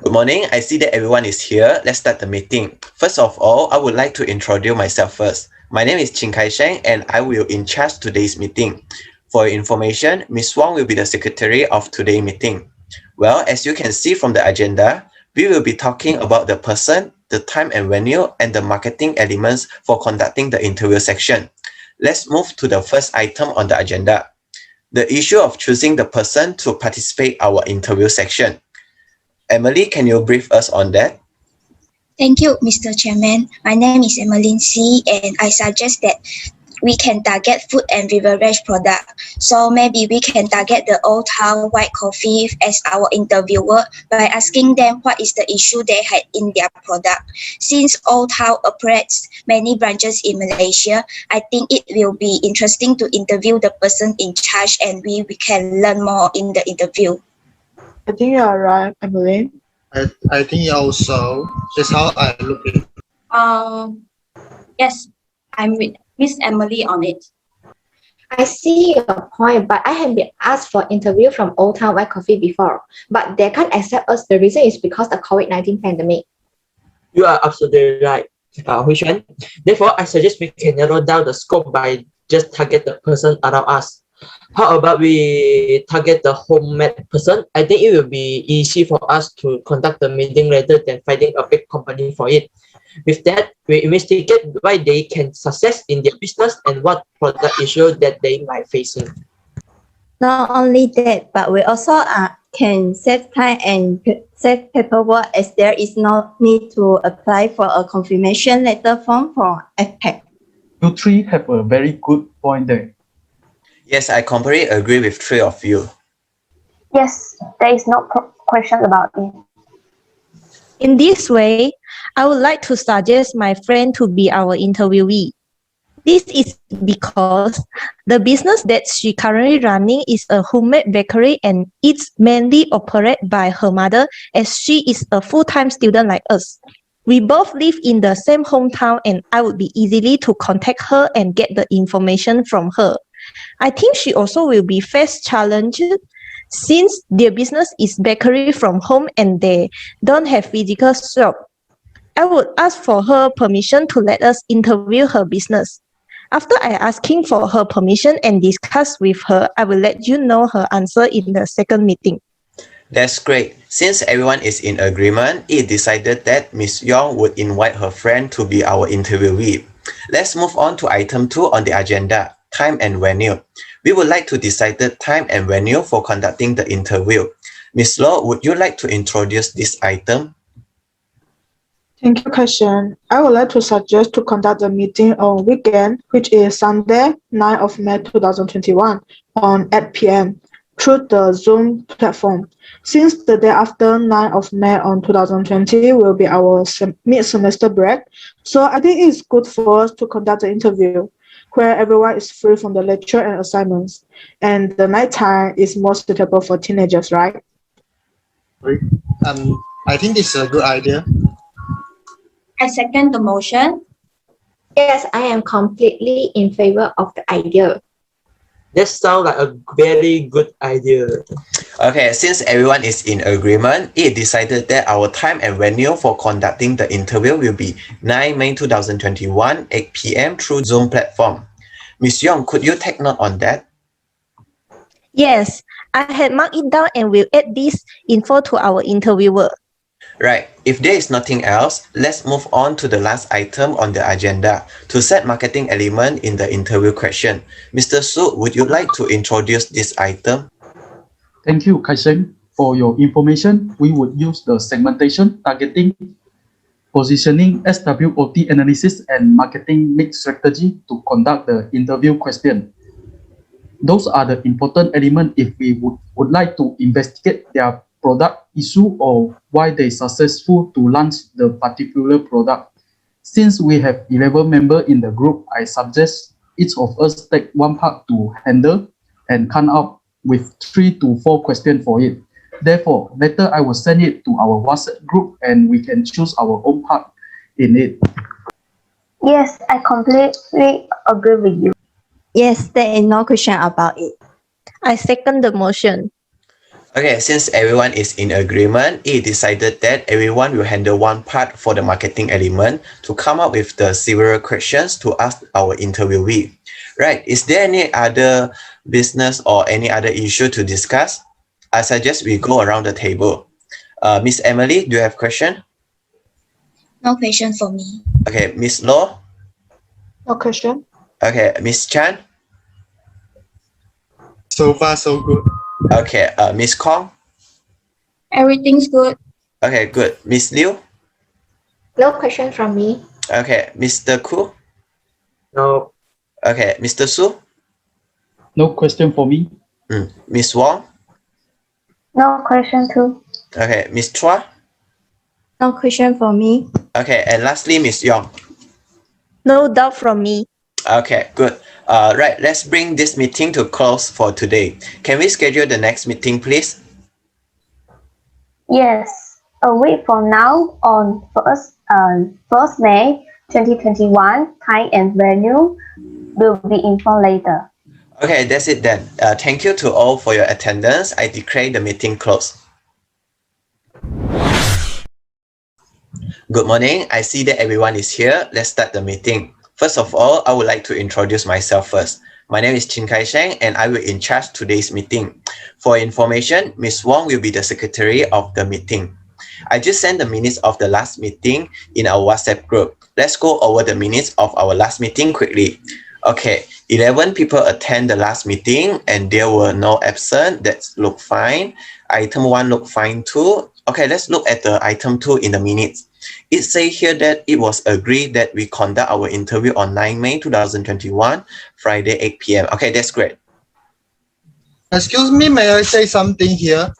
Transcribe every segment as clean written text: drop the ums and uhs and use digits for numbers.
Good morning. I see that everyone is here. Let's start the meeting. First of all, I would like to introduce myself first. My name is Sheng and I will in charge today's meeting. For your information, Ms. Wong will be the secretary of today's meeting. Well, as you can see from the agenda, we will be talking about the person, the time and venue, and the marketing elements for conducting the interview section. Let's move to the first item on the agenda, the issue of choosing the person to participate our interview section. Emily, can you brief us on that? Thank you, Mr. Chairman. My name is EMELYN C, and I suggest that we can target food and beverage product. So maybe we can target the Old Town White Coffee as our interviewer by asking them what is the issue they had in their product. Since Old Town operates many branches in Malaysia, I think it will be interesting to interview the person in charge, and we can learn more in the interview. I think you are right, Emily. I think also that's how I look at it. Yes, I'm with Miss Emily on it. I see your point, but I have been asked for interview from Old Town White Coffee before, but they can't accept us. The reason is because of the COVID-19 pandemic. You are absolutely right, Hui-Xuan. Therefore, I suggest we can narrow down the scope by just target the person around us. How about we target the homemade person? I think it will be easy for us to conduct the meeting rather than finding a big company for it. With that, we investigate why they can success in their business and what product issue that they might facing. Not only that, but we also can save time and save paperwork as there is no need to apply for a confirmation letter form from APEC. You three have a very good point there. Yes, I completely agree with three of you. Yes, there is no question about it. In this way, I would like to suggest my friend to be our interviewee. This is because the business that she currently running is a homemade bakery and it's mainly operated by her mother as she is a full-time student like us. We both live in the same hometown and I would be easily to contact her and get the information from her. I think she also will be face challenged since their business is bakery from home and they don't have physical shop. I would ask for her permission to let us interview her business. After I asking for her permission and discuss with her, I will let you know her answer in the second meeting. That's great. Since everyone is in agreement, it decided that Ms. Yong would invite her friend to be our interviewee. Let's move on to item 2 on the agenda, time and venue. We would like to decide the time and venue for conducting the interview. Ms. Lo, would you like to introduce this item? Thank you, Kai-Shen. I would like to suggest to conduct the meeting on weekend, which is Sunday, 9th of May 2021, on 8 p.m. through the Zoom platform. Since the day after 9th of May on 2020 will be our mid-semester break, so I think it's good for us to conduct the interview where everyone is free from the lecture and assignments, and the night time is more suitable for teenagers, right? I think this is a good idea. I second the motion. Yes, I am completely in favor of the idea. That sounds like a very good idea. Okay, since everyone is in agreement, it decided that our time and venue for conducting the interview will be 9 May 2021, 8 p.m. through Zoom platform. Ms. Yong, could you take note on that? Yes, I had marked it down and will add this info to our interviewer. Right. If there is nothing else, let's move on to the last item on the agenda, to set marketing element in the interview question. Mr. Su, would you like to introduce this item? Thank you, Kai-Shen. For your information, we would use the segmentation, targeting, positioning, SWOT analysis, and marketing mix strategy to conduct the interview question. Those are the important elements if we would like to investigate their product issue or why they successful to launch the particular product. Since we have 11 members in the group, I suggest each of us take one part to handle and come up with 3 to 4 questions for it. Therefore, later I will send it to our WhatsApp group and we can choose our own part in it. Yes, I completely agree with you. Yes, there is no question about it. I second the motion. Okay, since everyone is in agreement, it decided that everyone will handle one part for the marketing element to come up with the several questions to ask our interviewee. Right, is there any other business or any other issue to discuss? I suggest we go around the table. Miss Emily, do you have question? No question for me. Okay, Miss Law? No question. Okay, Miss Chan? So far, so good. Okay, Miss Kong? Everything's good. Okay, good. Miss Liu? No question from me. Okay, Mr. Koo? No. Okay, Mr. Su? No question for me. Miss Wong? No question too. Okay, Miss Chua? No question for me. Okay, and lastly, Miss Yong. No doubt from me. Okay, good. Right, let's bring this meeting to close for today. Can we schedule the next meeting, please? Yes, a week from now on 1st May 2021, time and venue will be informed later. Okay, that's it then. Thank you to all for your attendance. I declare the meeting closed. Good morning. I see that everyone is here. Let's start the meeting. First of all, I would like to introduce myself first. My name is Sheng and I will in charge today's meeting. For information, Ms. Wong will be the secretary of the meeting. I just sent the minutes of the last meeting in our WhatsApp group. Let's go over the minutes of our last meeting quickly. Okay, 11 people attend the last meeting and there were no absent. That look fine. Item 1 look fine too. Okay, let's look at the item 2 in the minutes. It says here that it was agreed that we conduct our interview on 9 May 2021, Friday 8 p.m. Okay, that's great. Excuse me, may I say something here?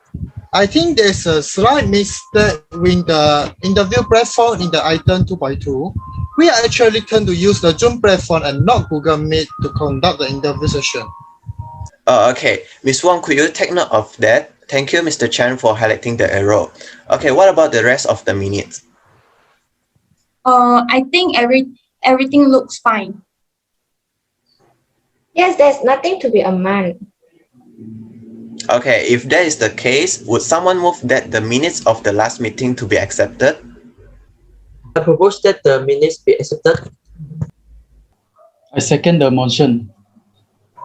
I think there's a slight mistake with the interview platform in the item 2.2. We actually tend to use the Zoom platform and not Google Meet to conduct the interview session. Okay, Ms. Wong, could you take note of that? Thank you, Mr. Chan, for highlighting the error. Okay, what about the rest of the minutes? I think everything looks fine. Yes, there's nothing to be amended. Okay, if that is the case, would someone move that the minutes of the last meeting to be accepted? I propose that the minutes be accepted. I second the motion.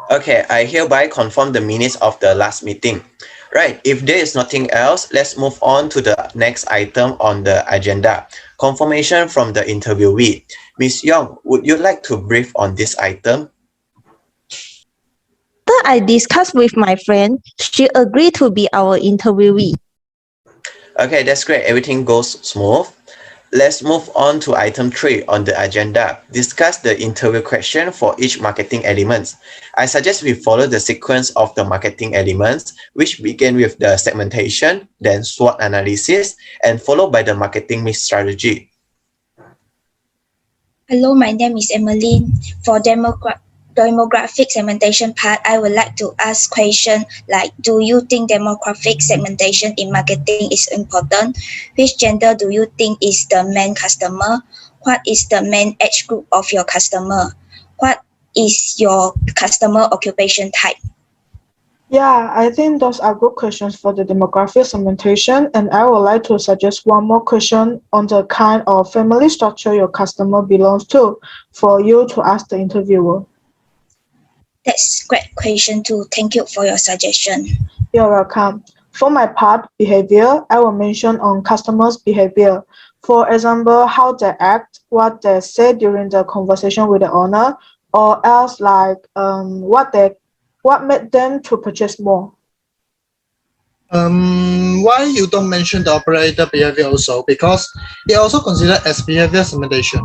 Okay, I hereby confirm the minutes of the last meeting. Right, if there is nothing else, let's move on to the next item on the agenda. Confirmation from the interviewee. Ms. Yong, would you like to brief on this item? After I discussed with my friend, she agreed to be our interviewee. Okay, that's great. Everything goes smooth. Let's move on to item 3 on the agenda. Discuss the interview question for each marketing element. I suggest we follow the sequence of the marketing elements, which begin with the segmentation, then SWOT analysis, and followed by the marketing mix strategy. Hello, my name is EMELYN. For demographic segmentation part, I would like to ask question like, do you think demographic segmentation in marketing is important? Which gender do you think is the main customer? What is the main age group of your customer? What is your customer occupation type? Yeah, I think those are good questions for the demographic segmentation, and I would like to suggest one more question on the kind of family structure your customer belongs to for you to ask the interviewer. That's great question too. Thank you for your suggestion. You're welcome. For my part, behavior, I will mention on customers' behavior. For example, how they act, what they say during the conversation with the owner, or else like what made them to purchase more. Why you don't mention the operator behavior also? Because it also considered as behavior segmentation.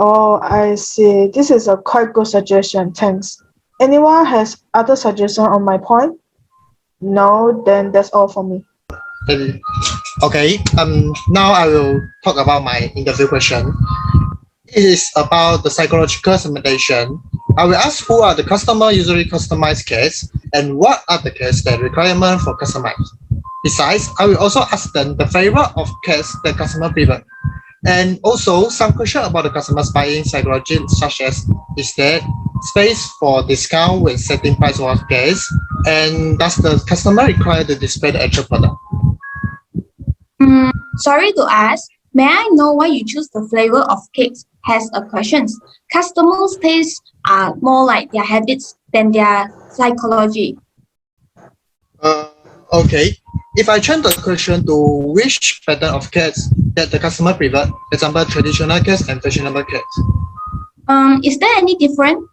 Oh, I see. This is a quite good suggestion. Thanks. Anyone has other suggestion on my point? No, then that's all for me. Okay. Now I will talk about my interview question. It is about the psychological segmentation. I will ask who are the customer usually customized case and what are the case that requirement for customize. Besides, I will also ask them the favorite of case the customer prefer. And also some question about the customer's buying psychology, such as is there space for discount when setting price of cakes? And does the customer require to display the actual product? Sorry to ask, may I know why you choose the flavor of cakes? Has a questions. Customers' tastes are more like their habits than their psychology. Okay. If I change the question to which pattern of cakes that the customer prefer, example traditional cakes and fashionable cakes. Is there any different?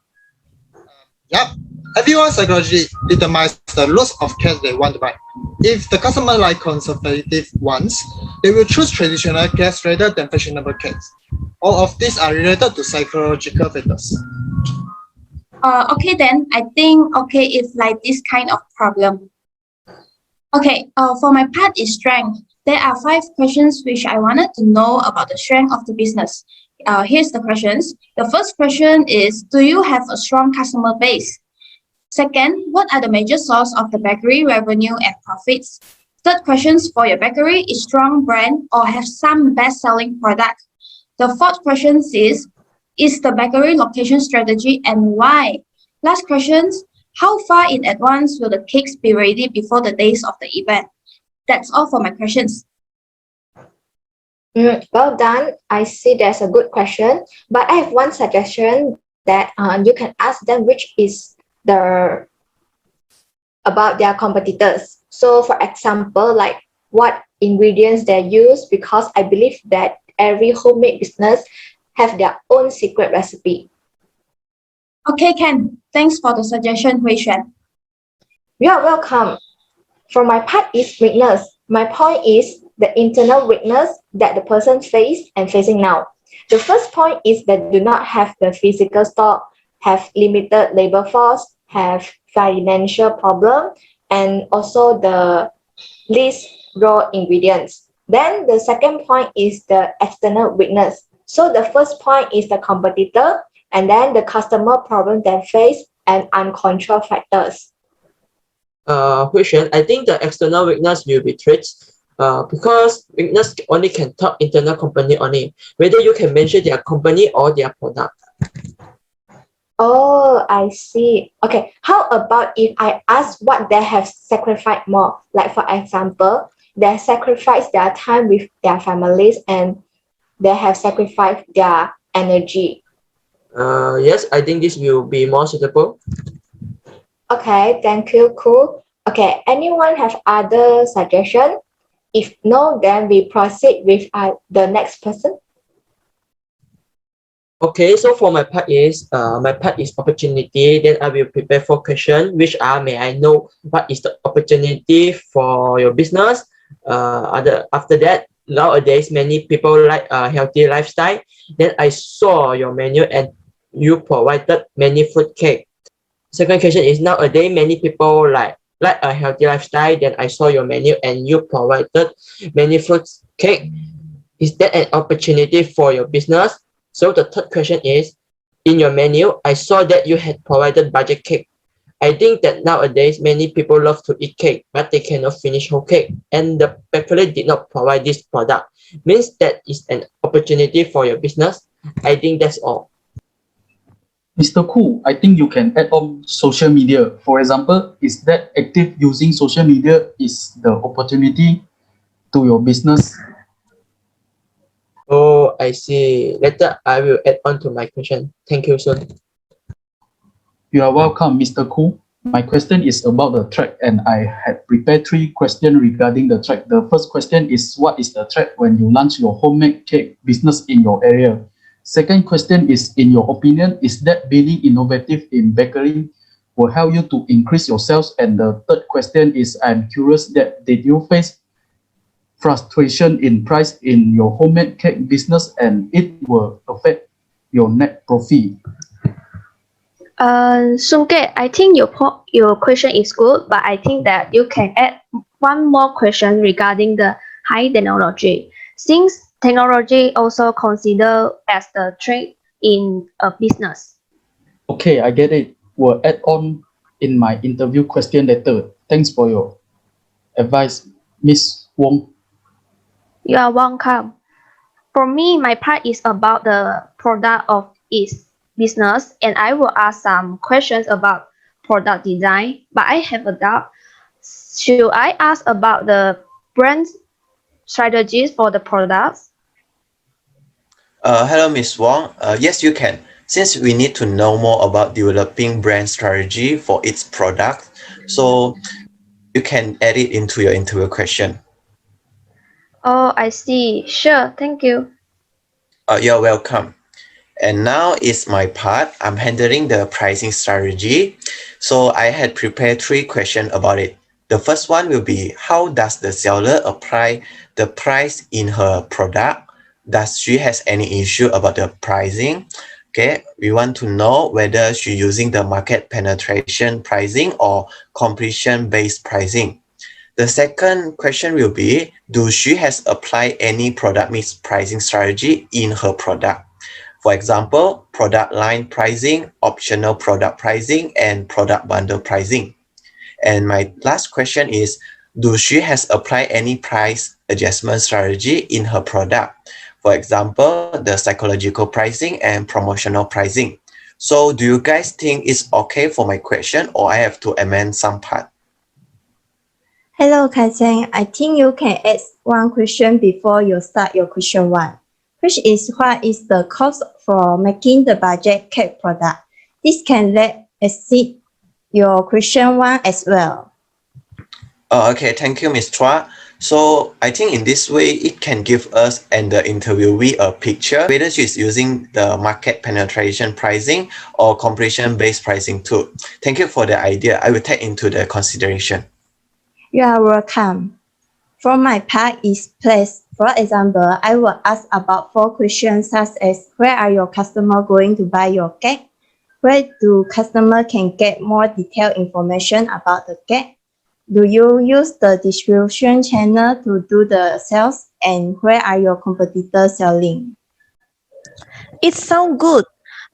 Yep. Everyone's psychology determines the looks of cakes they want to buy. If the customer like conservative ones, they will choose traditional cakes rather than fashionable cakes. All of these are related to psychological factors. Okay then, I think okay if like this kind of problem. Okay, for my part is strength. There are 5 questions which I wanted to know about the strength of the business. Here's the questions. The first question is, do you have a strong customer base? Second, what are the major source of the bakery revenue and profits? Third questions for your bakery is strong brand or have some best-selling product? The fourth question is the bakery location strategy and why? Last questions, how far in advance will the cakes be ready before the days of the event? That's all for my questions. Well done. I see that's a good question, but I have one suggestion that you can ask them which is about their competitors. So for example, like what ingredients they use, because I believe that every homemade business have their own secret recipe. Okay, Ken. Thanks for the suggestion, Hui Xuan. You are welcome. For my part is weakness. My point is the internal weakness that the person face and facing now. The first point is that do not have the physical stock, have limited labor force, have financial problem, and also the least raw ingredients. Then the second point is the external weakness. So the first point is the competitor, and then the customer problem they face and uncontrolled factors. Hui Xuan, I think the external weakness will be traits. Because weakness only can talk internal company only. Whether you can mention their company or their product. Oh, I see. Okay, how about if I ask what they have sacrificed more? Like for example, they sacrifice their time with their families and they have sacrificed their energy. Yes, I think this will be more suitable. Okay, thank you, cool. Okay, anyone have other suggestion? If no, then we proceed with the next person. Okay, so for my part is opportunity. Then I will prepare 4 questions, which are may I know what is the opportunity for your business? After that, nowadays many people like a healthy lifestyle. Then I saw your menu and you provided many fruit cake. Second question is nowadays many people like a healthy lifestyle. Then I saw your menu and you provided many fruit cake. Is that an opportunity for your business? So the third question is, in your menu, I saw that you had provided budget cake. I think that nowadays many people love to eat cake, but they cannot finish whole cake, and the bakery did not provide this product. Means that is an opportunity for your business. I think that's all. Mr. Khoo, I think you can add on social media. For example, is that active using social media is the opportunity to your business? Oh, I see. Later, I will add on to my question. Thank you, Sun. You are welcome, Mr. Khoo. My question is about the track, and I had prepared 3 questions regarding the track. The first question is, what is the track when you launch your homemade cake business in your area? Second question is, in your opinion, is that being innovative in bakery will help you to increase your sales? And the third question is, I'm curious that did you face frustration in price in your homemade cake business and it will affect your net profit? Sungke, I think your question is good, but I think that you can add one more question regarding the high technology. Since technology also considered as the trade in a business. Okay, I get it. We'll add on in my interview question later. Thanks for your advice, Miss Wong. You are welcome. For me, my part is about the product of is business and I will ask some questions about product design, but I have a doubt. Should I ask about the brand strategies for the products? Hello, Miss Wong. Yes, you can. Since we need to know more about developing brand strategy for its product, so you can add it into your interview question. Oh, I see. Sure, thank you. You're welcome. And now is my part. I'm handling the pricing strategy. So I had prepared 3 questions about it. The first one will be, how does the seller apply the price in her product? Does she has any issue about the pricing? Okay, we want to know whether she's using the market penetration pricing or completion-based pricing. The second question will be, do she has applied any product mix pricing strategy in her product? For example, product line pricing, optional product pricing, and product bundle pricing. And my last question is, do she has applied any price adjustment strategy in her product? For example, the psychological pricing and promotional pricing. So do you guys think it's okay for my question or I have to amend some part? Hello, Kai-Cheng. I think you can add one question before you start your question 1, which is what is the cost for making the budget cake product? This can let exceed your question 1 as well. Okay, thank you, Ms. Chua. So I think in this way, it can give us and the interviewee a picture whether she's using the market penetration pricing or completion-based pricing too. Thank you for the idea. I will take into the consideration. You are welcome. For my part is place. For example, I will ask about 4 questions such as where are your customers going to buy your cake? Where do customers can get more detailed information about the cake? Do you use the distribution channel to do the sales? And where are your competitors selling? It sounds good,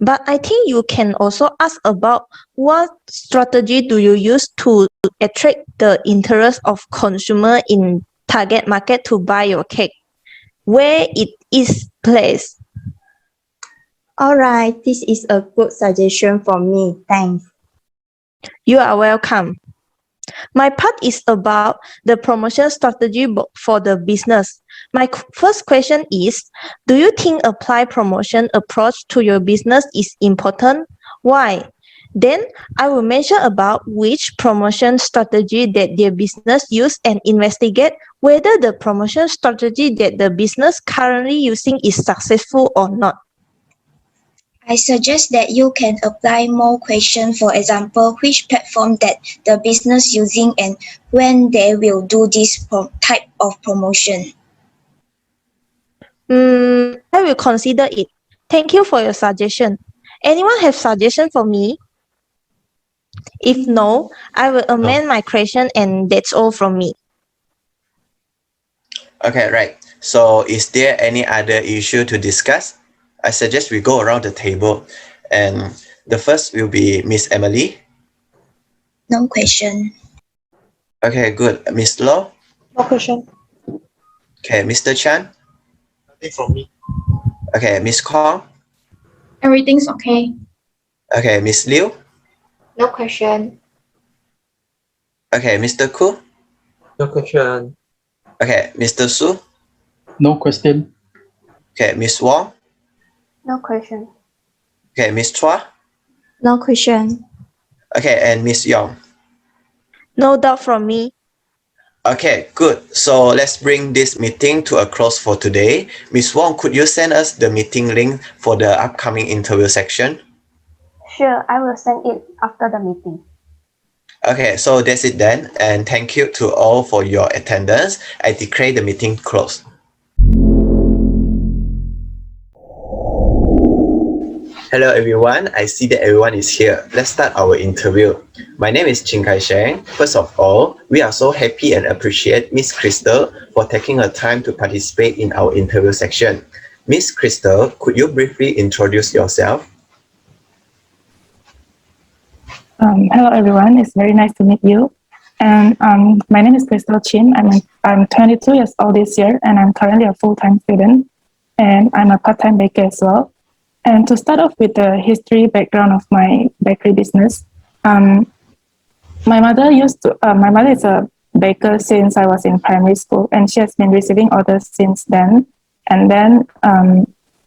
but I think you can also ask about what strategy do you use to attract the interest of consumer in target market to buy your cake? Where it is placed? All right, this is a good suggestion for me. Thanks. You are welcome. My part is about the promotion strategy for the business. My first question is, do you think apply promotion approach to your business is important? Why? Then I will mention about which promotion strategy that their business use and investigate whether the promotion strategy that the business currently using is successful or not. I suggest that you can apply more questions, for example, which platform that the business using and when they will do this type of promotion. I will consider it. Thank you for your suggestion. Anyone have suggestion for me? If no, I will amend my question and that's all from me. Okay, right. So is there any other issue to discuss? I suggest we go around the table. And the first will be Miss Emily. No question. Okay, good. Miss Law? No question. Okay, Mr. Chan? Nothing from me. Okay, Miss Kong? Everything's okay. Okay, Miss Liu? No question. Okay, Mr. Koo? No question. Okay, Mr. Su? No question. Okay, Miss Wong? No question. Okay, Miss Chua? No question. Okay, and Miss Yong? No doubt from me. Okay, good. So let's bring this meeting to a close for today. Miss Wong, could you send us the meeting link for the upcoming interview section? Sure, I will send it after the meeting. Okay, so that's it then. And thank you to all for your attendance. I declare the meeting closed. Hello everyone, I see that everyone is here. Let's start our interview. My name is Sheng. First of all, we are so happy and appreciate Miss Crystal for taking her time to participate in our interview section. Miss Crystal, could you briefly introduce yourself? Hello everyone, it's very nice to meet you. And my name is Crystal Chin. I'm 22 years old this year and I'm currently a full-time student and I'm a part-time baker as well. And to start off with the history background of my bakery business, my mother is a baker since I was in primary school, and she has been receiving orders since then. And then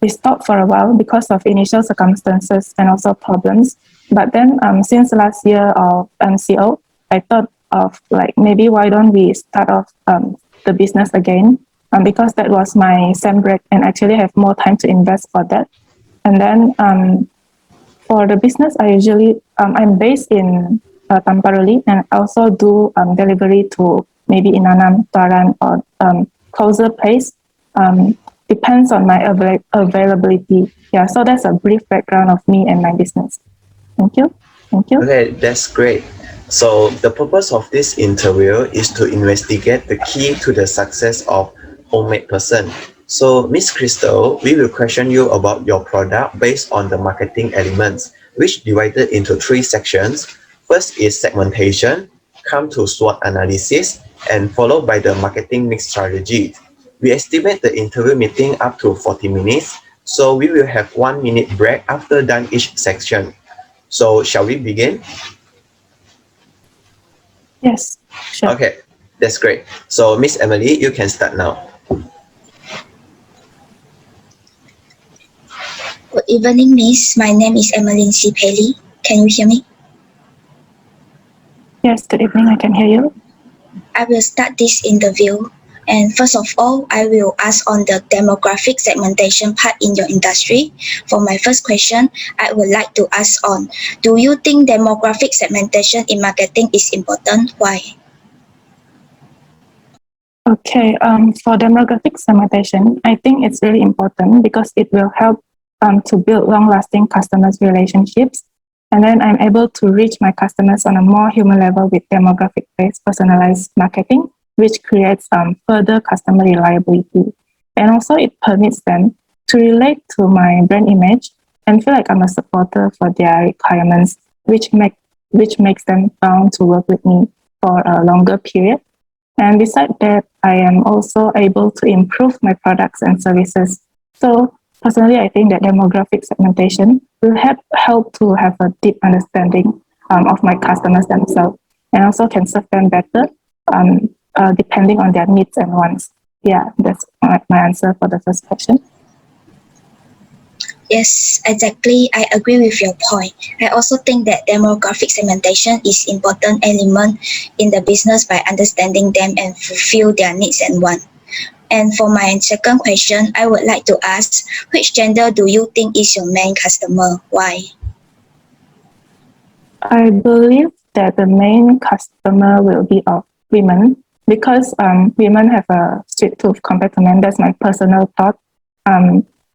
we stopped for a while because of initial circumstances and also problems. But then since last year of MCO, I thought of like maybe why don't we start off the business again, because that was my sem break and actually have more time to invest for that. And then for the business, I usually I'm based in Tamparoli, and I also do delivery to maybe Inanam, Taran, or closer place. Depends on my availability. Yeah, so that's a brief background of me and my business. Thank you. Thank you. Okay, that's great. So the purpose of this interview is to investigate the key to the success of homemade person. So Miss Crystal, we will question you about your product based on the marketing elements, which divided into 3 sections. First is segmentation, come to SWOT analysis, and followed by the marketing mix strategy. We estimate the interview meeting up to 40 minutes, so we will have 1 minute break after done each section. So shall we begin? Yes, sure. Okay, that's great. So Miss Emily, you can start now. Good evening, Miss. My name is EMELYN C. Paley. Can you hear me? Yes, good evening. I can hear you. I will start this interview. And first of all, I will ask on the demographic segmentation part in your industry. For my first question, I would like to ask on, do you think demographic segmentation in marketing is important? Why? Okay, for demographic segmentation, I think it's really important because it will help to build long-lasting customers relationships. And then I'm able to reach my customers on a more human level with demographic-based personalized marketing, which creates further customer reliability. And also it permits them to relate to my brand image and feel like I'm a supporter for their requirements, which makes them bound to work with me for a longer period. And besides that, I am also able to improve my products and services. So personally, I think that demographic segmentation will help to have a deep understanding of my customers themselves, and also can serve them better depending on their needs and wants. Yeah, that's my answer for the first question. Yes, exactly. I agree with your point. I also think that demographic segmentation is important element in the business by understanding them and fulfill their needs and wants. And for my second question, I would like to ask, which gender do you think is your main customer? Why? I believe that the main customer will be of women because women have a sweet tooth compared to men. That's my personal thought.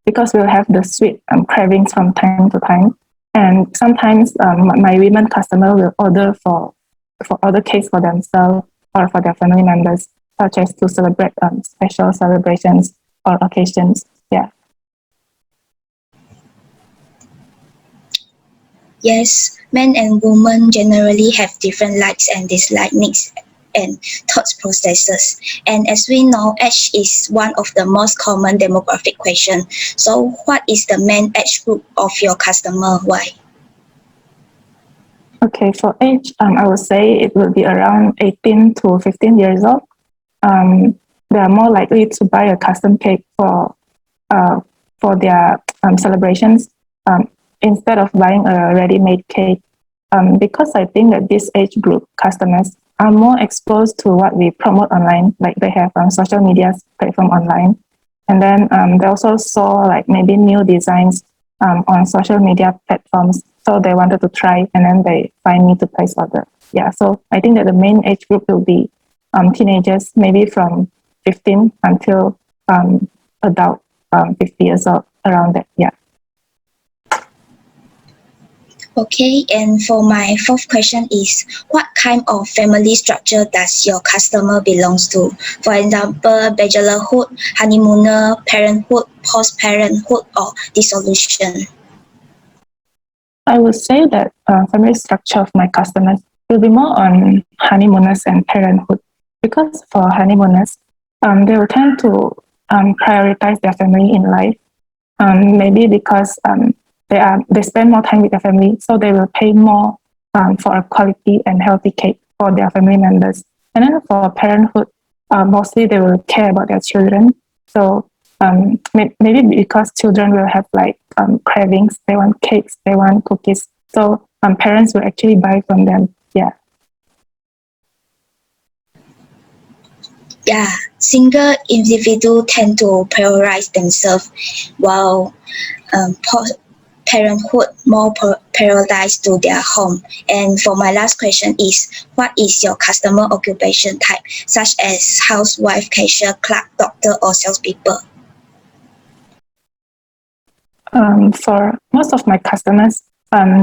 Because we'll have the sweet cravings from time to time. And sometimes my women customer will order for other cakes for themselves or for their family members, such as to celebrate special celebrations or occasions. Yeah. Yes, men and women generally have different likes and dislike needs and thought processes. And as we know, age is one of the most common demographic questions. So what is the main age group of your customer? Why? Okay, for age, I would say it will be around 18 to 15 years old. They are more likely to buy a custom cake for their celebrations instead of buying a ready-made cake. Because I think that this age group customers are more exposed to what we promote online, like they have social media platform online. And then they also saw like maybe new designs on social media platforms. So they wanted to try and then they find me to place order. Yeah, so I think that the main age group will be teenagers, maybe from 15 until adult 50 years old, around that, yeah. Okay, and for my fourth question is, what kind of family structure does your customer belongs to? For example, bachelorhood, honeymooner, parenthood, post-parenthood, or dissolution? I would say that family structure of my customers will be more on honeymooners and parenthood, because for honeymooners, they will tend to prioritize their family in life. Maybe because they spend more time with their family, so they will pay more for a quality and healthy cake for their family members. And then for parenthood, mostly they will care about their children. So maybe because children will have like cravings, they want cakes, they want cookies. So parents will actually buy from them. Yeah. Yeah, single individuals tend to prioritize themselves, while parenthood more prioritized to their home. And for my last question is, what is your customer occupation type, such as housewife, cashier, clerk, doctor, or salespeople? For most of my customers,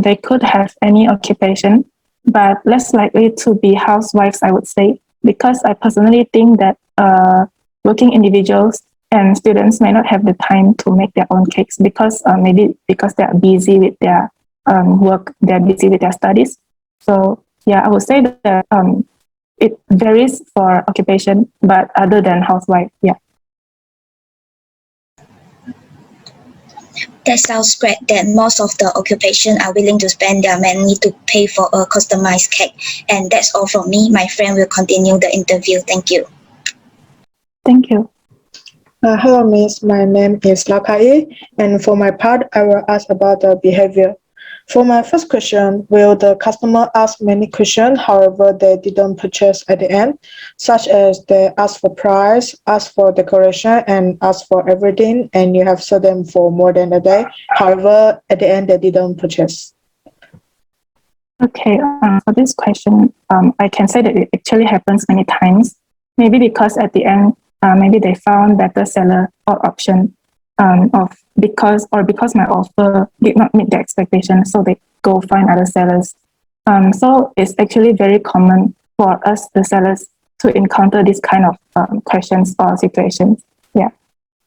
they could have any occupation, but less likely to be housewives, I would say, because I personally think that working individuals and students may not have the time to make their own cakes because maybe because they are busy with their work, they're busy with their studies. So yeah, I would say that it varies for occupation, but other than housewife, yeah. That sounds great that most of the occupation are willing to spend their money to pay for a customized cake. And that's all from me. My friend will continue the interview. Thank you. Thank you. Hello, Miss. My name is Lakai, and for my part, I will ask about the behavior. For my first question, will the customer ask many questions, however, they didn't purchase at the end, such as they ask for price, ask for decoration, and ask for everything, and you have sold them for more than a day, however, at the end, they didn't purchase? Okay, for this question, I can say that it actually happens many times. Maybe because at the end, maybe they found better seller or option because my offer did not meet their expectations, so they go find other sellers. So it's actually very common for us, the sellers, to encounter this kind of questions or situations. Yeah.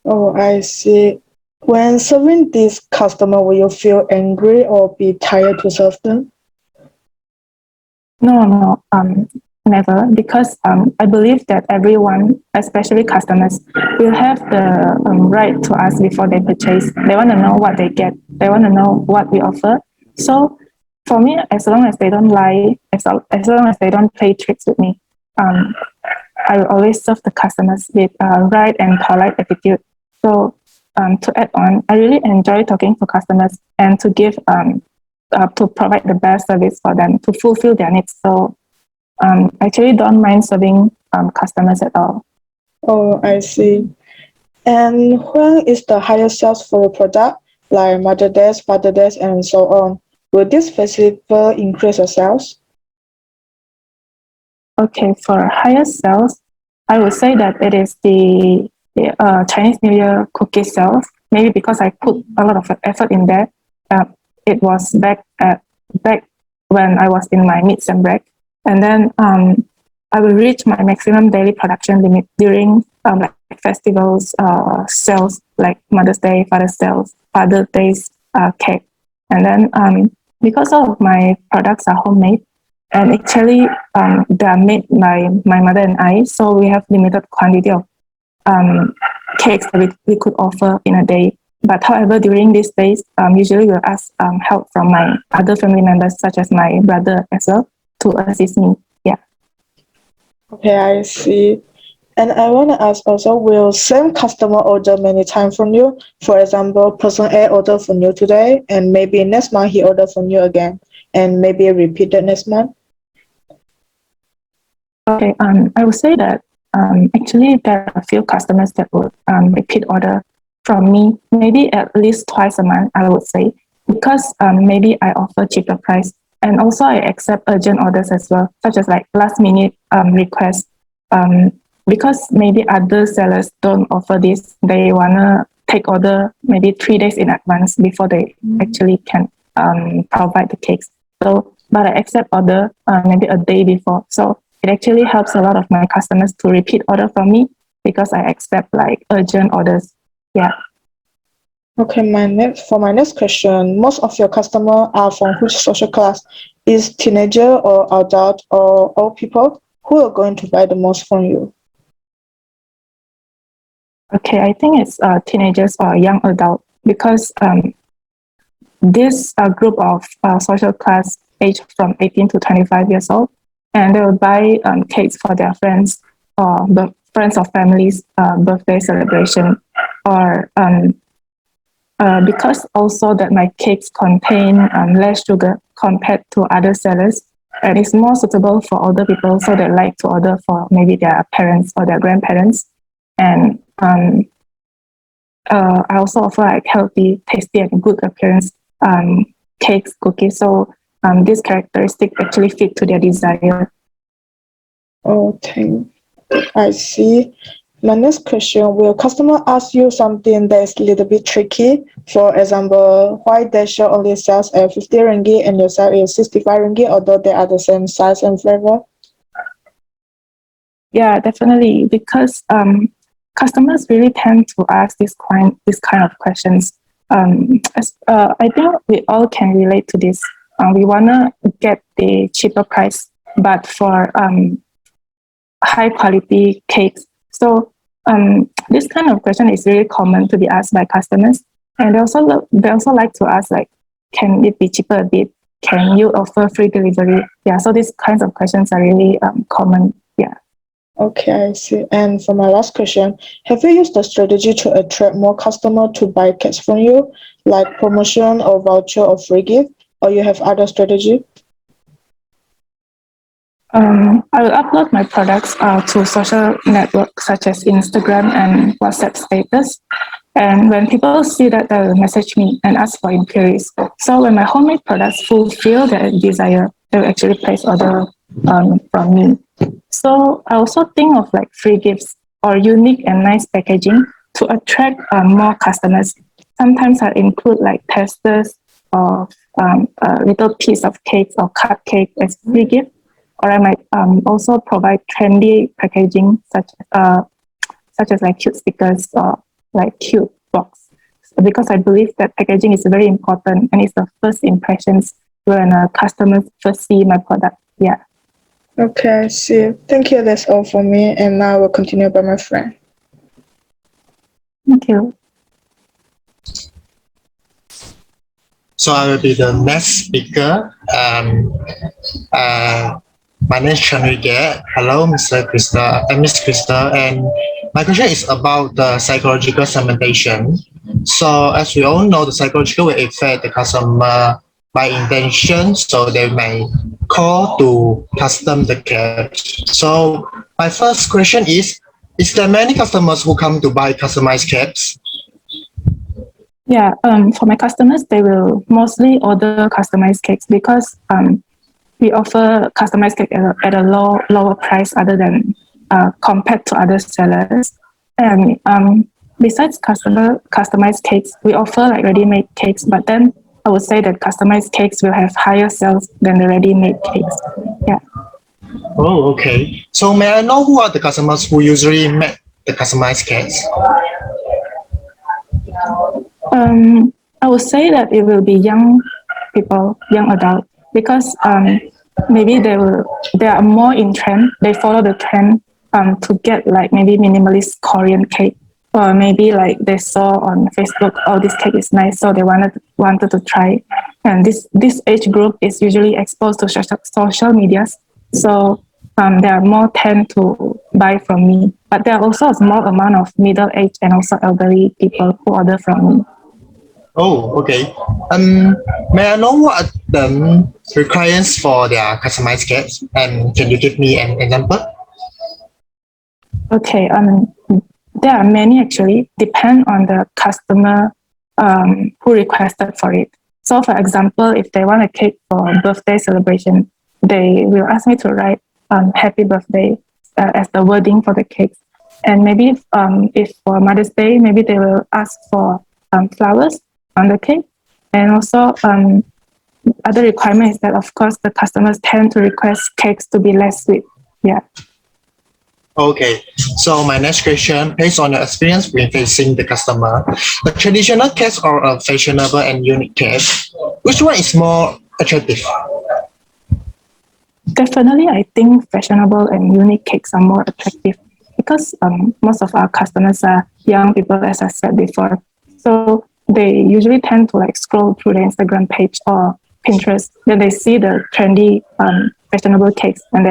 Oh, I see. When serving this customer, will you feel angry or be tired to serve them? No, never, because I believe that everyone, especially customers, will have the right to ask before they purchase. They want to know what they get. They want to know what we offer. So for me, as long as they don't lie, as long as they don't play tricks with me, I will always serve the customers with right and polite attitude. So to add on, I really enjoy talking to customers and to give to provide the best service for them to fulfill their needs. So I actually don't mind serving customers at all. Oh, I see. And when is the highest sales for your product, like Mother Days, Father Days, and so on? Will this festival increase your sales? Okay, for highest sales, I would say that it is the Chinese New Year cookie sales. Maybe because I put a lot of effort in there. It was back when I was in my mid-sem break, and then I will reach my maximum daily production limit during like festivals, sales like Mother's Day, Father's Day's cake, and then because all of my products are homemade, and actually they are made by my mother and I, so we have limited quantity of cakes that we could offer in a day. But however, during these days, usually we'll ask help from my other family members, such as my brother as well, to assist me. Yeah. Okay, I see. And I want to ask also, will same customer order many times from you? For example, person A order from you today, and maybe next month he order from you again, and maybe repeat that next month? Okay, I would say that actually there are a few customers that would repeat order from me, maybe at least twice a month, I would say, because maybe I offer cheaper price, and also I accept urgent orders as well, such as like last minute requests. Because maybe other sellers don't offer this, they wanna take order maybe 3 days in advance before they actually can provide the cakes. So, but I accept order maybe a day before. So it actually helps a lot of my customers to repeat order from me because I accept like urgent orders. Yeah. Okay, for my next question, most of your customers are from which social class? Is teenager or adult or old people? Who are going to buy the most from you? Okay, I think it's teenagers or young adult because this group of social class aged from 18 to 25 years old, and they will buy cakes for their friends or the friends or families' birthday celebration, or because also that my cakes contain less sugar compared to other sellers, and it's more suitable for older people, so they like to order for maybe their parents or their grandparents. And I also offer like healthy, tasty, and good appearance cakes, cookies. So these characteristics actually fit to their desire. Okay, I see. My next question, will customer ask you something that is a little bit tricky? For example, why Dasher only sells at 50 ringgit and your sell is 65 ringgit, although they are the same size and flavor? Yeah, definitely, because customers really tend to ask this kind of questions. I think we all can relate to this. We wanna get the cheaper price, but for high quality cakes. So this kind of question is really common to be asked by customers, and they also like to ask like, can it be cheaper a bit? Can you offer free delivery? Yeah, so these kinds of questions are really common. Yeah. Okay, I see. And for my last question, have you used the strategy to attract more customers to buy cakes from you, like promotion or voucher or free gift, or you have other strategy? I will upload my products to social networks such as Instagram and WhatsApp status. And when people see that, they'll message me and ask for inquiries. So when my homemade products fulfill their desire, they'll actually place order from me. So I also think of like free gifts or unique and nice packaging to attract more customers. Sometimes I include like testers or a little piece of cake or cupcake as free gift. Or I might also provide trendy packaging such as like cute stickers or like cute box. Because I believe that packaging is very important and it's the first impressions when customers first see my product. Yeah. Okay, I see. Thank you. That's all for me. And now I will continue by my friend. Thank you. So I will be the next speaker. My name is Sheng. Hello, Mr. Krista, and my question is about the psychological segmentation. So as we all know, the psychological will affect the customer by intention, so they may call to custom the care. So my first question is there many customers who come to buy customized caps? Yeah, for my customers, they will mostly order customized cakes because we offer customized cake at a lower price other than compared to other sellers. And besides customized cakes, we offer like ready-made cakes, but then I would say that customized cakes will have higher sales than the ready-made cakes. Yeah. Oh, okay. So may I know who are the customers who usually make the customized cakes? I would say that it will be young people, young adults, because maybe they are more in trend. They follow the trend to get like maybe minimalist Korean cake, or maybe like they saw on Facebook, oh, this cake is nice, so they wanted to try. And this age group is usually exposed to social medias, so there are more tend to buy from me. But there are also a small amount of middle age and also elderly people who order from me. Oh, okay. May I know what are the requirements for their customized kits, and can you give me an example? Okay. There are many actually. Depend on the customer who requested for it. So, for example, if they want a cake for birthday celebration, they will ask me to write "Happy Birthday" as the wording for the cake. And maybe if for Mother's Day, maybe they will ask for flowers on the cake. And also other requirement is that of course the customers tend to request cakes to be less sweet. Yeah. Okay, so my next question, based on your experience when facing the customer, the traditional cakes or a fashionable and unique cake, which one is more attractive? Definitely, I think fashionable and unique cakes are more attractive because most of our customers are young people, as I said before. So they usually tend to like scroll through the Instagram page or Pinterest. Then they see the trendy fashionable cakes, and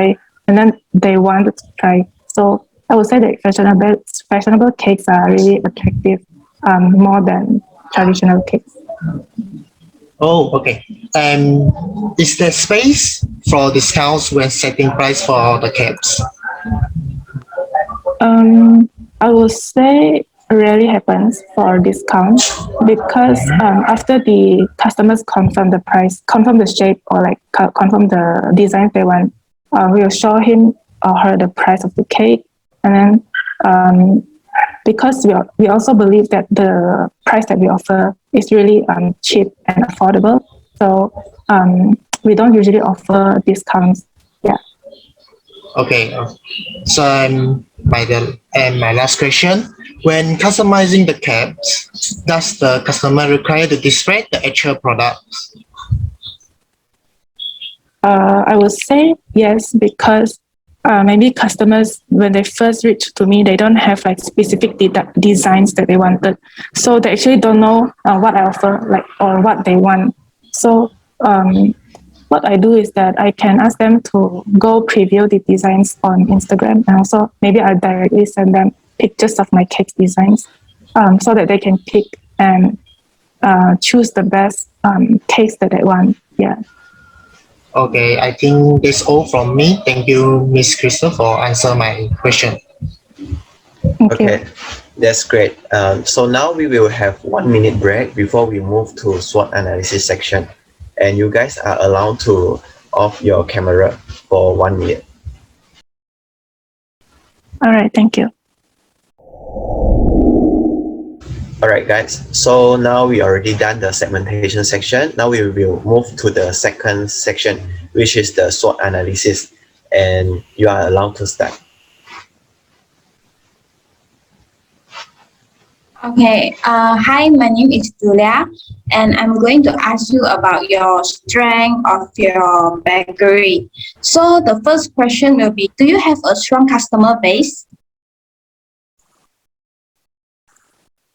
then they want to try. So I would say that fashionable cakes are really attractive, more than traditional cakes. Oh, okay. Is there space for discounts when setting price for the caps? I would say rarely happens for discount because after the customers confirm the price, confirm the shape, or like confirm the design they want, we will show him or her the price of the cake, and then because we also believe that the price that we offer is really cheap and affordable, so we don't usually offer discounts. Yeah. Okay. So my last question: when customizing the caps, does the customer require to display the actual products? I would say yes, because maybe customers, when they first reach to me, they don't have like specific designs that they wanted. So they actually don't know what I offer, like, or what they want. So what I do is that I can ask them to go preview the designs on Instagram, and also maybe I directly send them pictures of my cake designs, so that they can pick and choose the best cakes that they want. Yeah. Okay, I think that's all from me. Thank you, Miss Crystal, for answer my question. Okay, that's great. So now we will have 1 minute break before we move to SWOT analysis section, and you guys are allowed to off your camera for 1 minute. All right, thank you. All right, guys. So now we already done the segmentation section. Now we will move to the second section, which is the SWOT analysis, and you are allowed to start. Okay, hi, my name is Julia, and I'm going to ask you about your strength of your bakery. So the first question will be, do you have a strong customer base?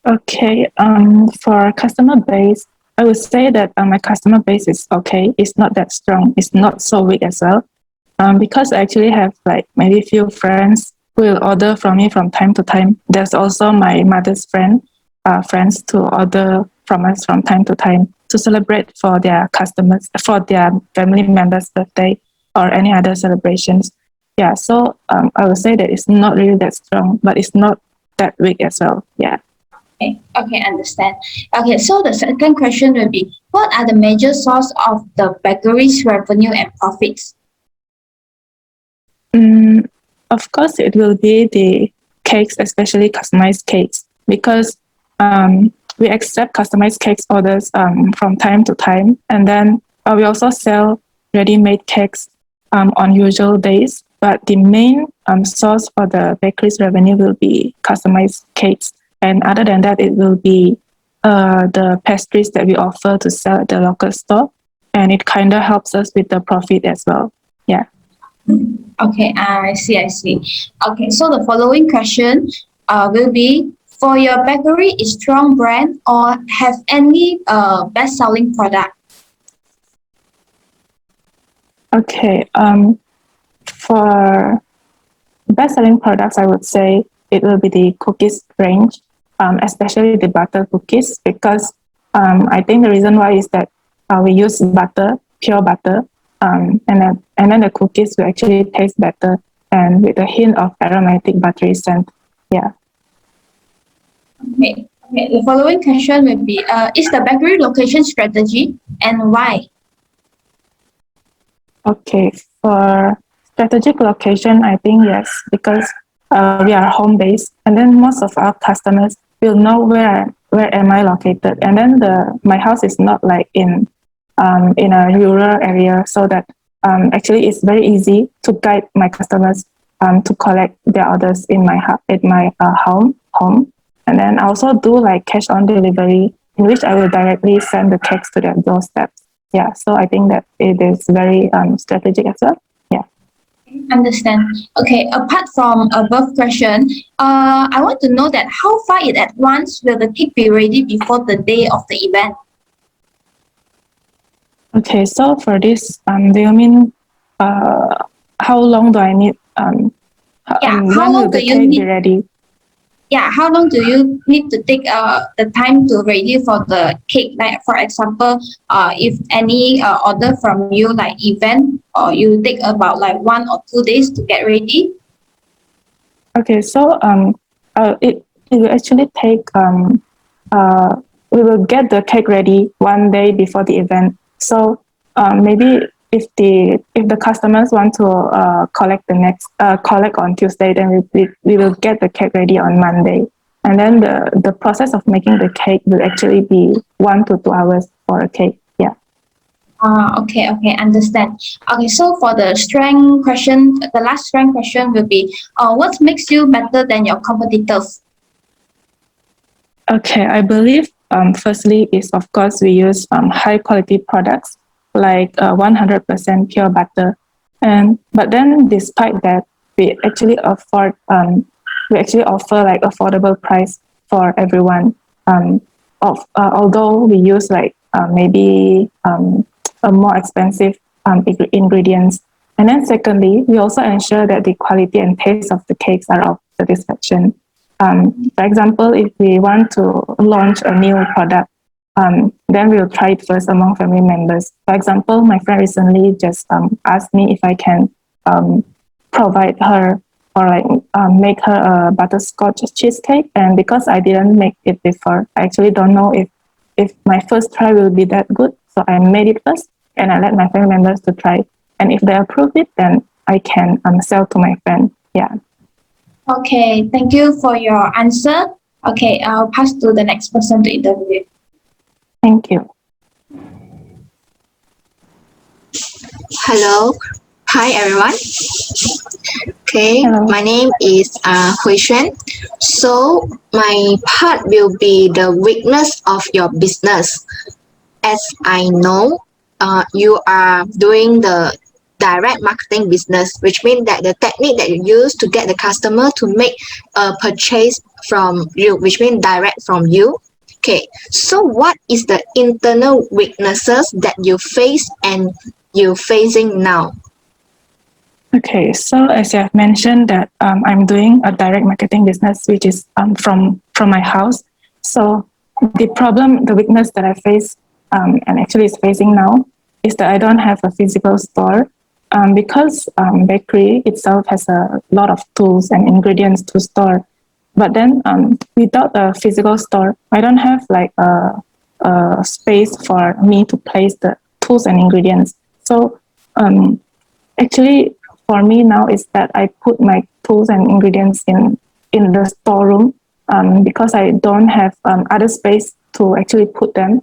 Okay, for customer base, I would say that my customer base is okay. It's not that strong. It's not so weak as well. Because I actually have like maybe few friends who will order from me from time to time. There's also my mother's friends to order from us from time to time to celebrate for their customers, for their family members' birthday or any other celebrations. Yeah, so I would say that it's not really that strong, but it's not that weak as well. Yeah. Okay, understand. Okay, so the second question will be, what are the major source of the bakery's revenue and profits? Of course, it will be the cakes, especially customized cakes, because we accept customized cakes orders from time to time, and then we also sell ready-made cakes on usual days. But the main source for the bakery's revenue will be customized cakes. And other than that, it will be the pastries that we offer to sell at the local store. And it kind of helps us with the profit as well. Yeah. Okay, I see. Okay, so the following question will be, for your bakery, is strong brand or have any best-selling product? Okay, for best-selling products, I would say it will be the cookies range, especially the butter cookies, because I think the reason why is that we use butter, pure butter, and then the cookies will actually taste better and with a hint of aromatic buttery scent. Yeah. Okay. The following question will be, is the bakery location strategy and why? Okay, for strategic location, I think yes, because we are home based, and then most of our customers will know where am I located, and then my house is not like in a rural area, so that actually it's very easy to guide my customers to collect their orders in my home, and then I also do like cash on delivery, in which I will directly send the cakes to their doorstep. Yeah, so I think that it is very strategic as well. Yeah. Understand. Okay, apart from above question, I want to know that how far in advance will the cake be ready before the day of the event? Okay, so for this, do you mean how long do I need? Yeah, how When will long do the you cake be need? ready? Yeah, how long do you need to take the time to ready for the cake? Like for example, if any order from you like event, or you take about like 1 or 2 days to get ready. Okay, so it will actually take we will get the cake ready 1 day before the event. So maybe if the customers want to collect collect on Tuesday, then we will get the cake ready on Monday. And then the process of making the cake will actually be 1 to 2 hours for a cake. Yeah. Okay, understand. Okay, so for the strength question, the last strength question will be, what makes you better than your competitors? Okay, I believe firstly is of course we use high quality products like 100% pure butter, and but then despite that we actually offer like affordable price for everyone. Although we use like maybe a more expensive ingredients, and then secondly we also ensure that the quality and taste of the cakes are of satisfaction. For example, if we want to launch a new product, then we'll try it first among family members. For example, my friend recently just asked me if I can provide her or like make her a butterscotch cheesecake. And because I didn't make it before, I actually don't know if my first try will be that good. So I made it first and I let my family members to try. And if they approve it, then I can sell to my friend. Yeah. Okay, thank you for your answer. Okay, I'll pass to the next person to interview. Thank you. Hello. Hi, everyone. Okay, Hello. my name is Sheng. So my part will be the weakness of your business. As I know, you are doing the direct marketing business, which means that the technique that you use to get the customer to make a purchase from you, which means direct from you. Okay, so what is the internal weaknesses that you face and you're facing now? Okay, so as you have mentioned that I'm doing a direct marketing business, which is from my house. So the weakness that I face and actually is facing now is that I don't have a physical store because bakery itself has a lot of tools and ingredients to store. But then without a physical store, I don't have like a space for me to place the tools and ingredients. So actually, for me now is that I put my tools and ingredients in the storeroom because I don't have other space to actually put them.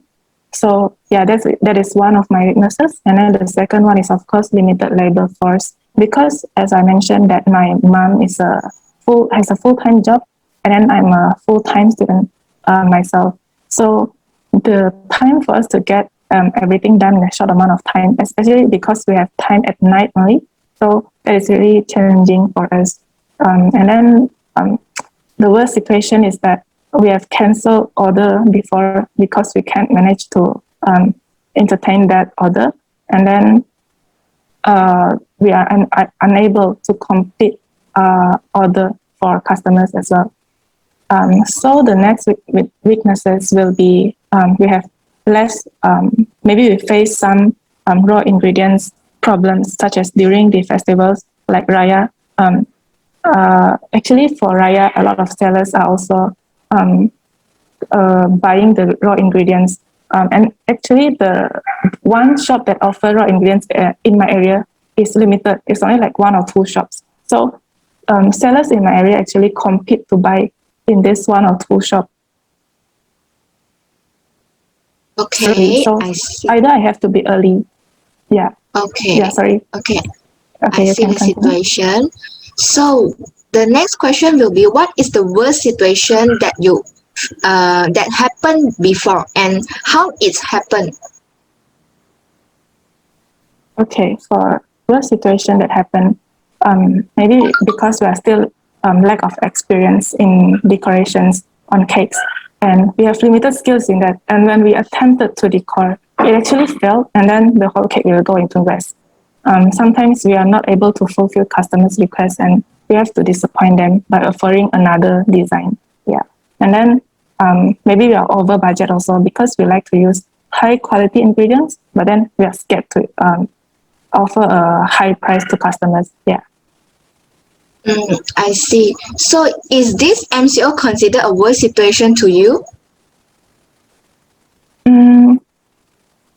So yeah, that is one of my weaknesses. And then the second one is of course limited labor force, because as I mentioned that my mom has a full-time job, and then I'm a full-time student myself. So the time for us to get everything done in a short amount of time, especially because we have time at night only. So that is really challenging for us. And then the worst situation is that we have canceled order before because we can't manage to entertain that order. And then we are unable to complete order for customers as well. So the next weaknesses will be we have less, maybe we face some raw ingredients problems, such as during the festivals like Raya. Actually, for Raya, a lot of sellers are also buying the raw ingredients. And actually, the one shop that offer raw ingredients in my area is limited. It's only like 1 or 2 shops. So sellers in my area actually compete to buy in this 1 or 2 shop. Okay, so I see. either I have to be early. Yeah. Okay. Yeah, sorry. Okay. Okay, I you see can the continue. situation. So the next question will be, what is the worst situation that you that happened before and how it happened? Okay, for worst situation that happened, maybe because we are still lack of experience in decorations on cakes, and we have limited skills in that. And when we attempted to decor, it actually failed, and then the whole cake will go into waste. Sometimes we are not able to fulfill customers' requests, and we have to disappoint them by offering another design. Yeah, and then maybe we are over budget also because we like to use high quality ingredients, but then we are scared to offer a high price to customers. Yeah. I see. So is this MCO considered a worst situation to you?